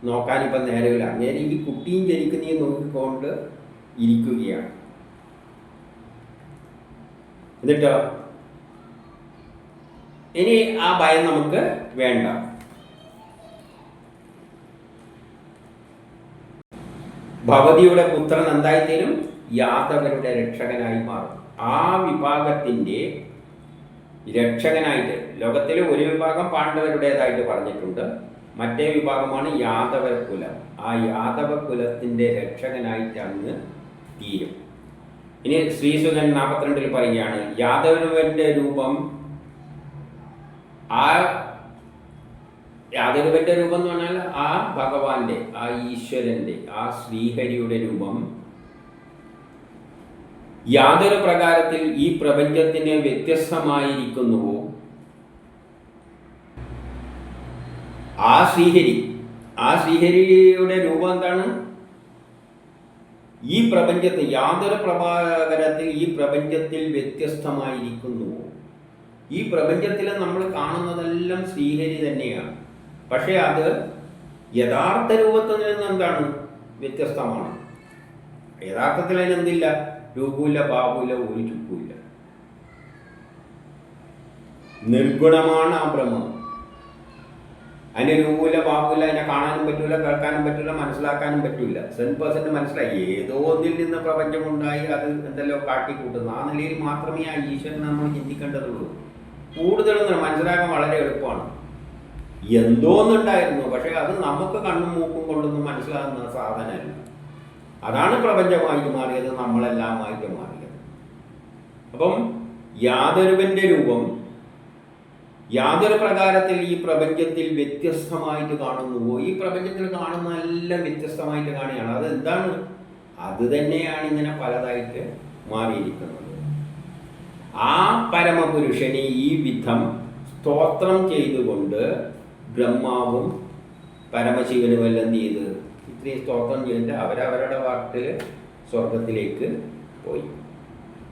A: നോക്കാനിപ്പം നേരമില്ല. അങ്ങേര് ഈ കുട്ടിയും ജനിക്കുന്നതും നോക്കിക്കൊണ്ട് ഇരിക്കുകയാണ്. എന്നിട്ടോ ഇനി ആ ഭയം നമുക്ക് വേണ്ട. ഭവതിയുടെ പുത്രൻ എന്തായിത്തീരും? യാദവരുടെ രക്ഷകനായി മാറും. ആ വിഭാഗത്തിൻ്റെ രക്ഷകനായിട്ട് ലോകത്തിലെ ഒരു വിഭാഗം പാണ്ഡവരുടേതായിട്ട് പറഞ്ഞിട്ടുണ്ട്. മറ്റേ വിഭാഗമാണ് യാദവ കുലം. ആ യാദവ കുലത്തിൻ്റെ രക്ഷകനായിട്ട് അങ്ങ് തീരും. ഇനി ശ്രീസുഖൻ 42 പറയുകയാണ്, യാദവരുടെ രൂപം എന്ന് പറഞ്ഞാൽ ആ ഭഗവാന്റെ, ആ ഈശ്വരൻ്റെ, ആ ശ്രീഹരിയുടെ രൂപം യാതൊരു പ്രകാരത്തിൽ ഈ പ്രപഞ്ചത്തിന് വ്യത്യസ്തമായിരിക്കുന്നുവോ ആ ശ്രീഹരിയുടെ രൂപം എന്താണ്? ഈ പ്രപഞ്ചത്തിൽ യാതൊരു പ്രകാരത്തിൽ ഈ പ്രപഞ്ചത്തിൽ വ്യത്യസ്തമായിരിക്കുന്നുവോ? ഈ പ്രപഞ്ചത്തിൽ നമ്മൾ കാണുന്നതെല്ലാം ശ്രീഹരി തന്നെയാണ്. പക്ഷെ അത് യഥാർത്ഥ രൂപത്തിൽ നിന്ന് എന്താണ്? വ്യത്യസ്തമാണ്. യഥാർത്ഥത്തിൽ അതിനെന്തില്ല? രൂപമില്ല, ഭാവമില്ല, ഒരു ചുക്കുമില്ല. നിർഗുണമാണ് ആ ബ്രഹ്മം. അതിന് രൂപമില്ല, ഭാവമില്ല, അതിനെ കാണാനും പറ്റൂല, കേൾക്കാനും പറ്റൂല, മനസ്സിലാക്കാനും പറ്റൂല. 100% മനസ്സിലായി. ഏതോ ഒന്നിൽ നിന്ന് പ്രപഞ്ചമുണ്ടായി അത് എന്തെല്ലോ കാട്ടിക്കൂട്ടുന്നു. ആ നിലയിൽ മാത്രമേ ആ ഈശ്വരൻ നമ്മൾ ചിന്തിക്കേണ്ടതുള്ളൂ. കൂടുതലൊന്നും മനസ്സിലാക്കാൻ വളരെ എളുപ്പമാണ്. എന്തോന്നുണ്ടായിരുന്നു, പക്ഷെ അത് നമുക്ക് കണ്ണും മൂക്കും കൊണ്ടൊന്നും മനസ്സിലാകുന്ന സാധനമല്ല. അതാണ് പ്രപഞ്ചമായിട്ട് മാറിയത്, നമ്മളെല്ലാമായിട്ട് മാറിയത്. അപ്പം യാതൊരുവന്റെ രൂപം യാതൊരു പ്രകാരത്തിൽ ഈ പ്രപഞ്ചത്തിൽ വ്യത്യസ്തമായിട്ട് കാണുന്നുവോ? ഈ പ്രപഞ്ചത്തിൽ കാണുന്ന എല്ലാം വ്യത്യസ്തമായിട്ട് കാണുകയാണ്. അതെന്താണ്? അത് തന്നെയാണ് ഇങ്ങനെ പലതായിട്ട് മാറിയിരിക്കുന്നത്. ആ പരമപുരുഷനെ ഈ വിധം സ്തോത്രം ചെയ്തുകൊണ്ട് ബ്രഹ്മാവും പരമശിവനും എല്ലാം എന്ത് ചെയ്ത് ഇത്രയും സ്തോത്രം ചെയ്തിട്ട് അവരവരുടെ വാക്കിൽ സ്വർഗത്തിലേക്ക് പോയി.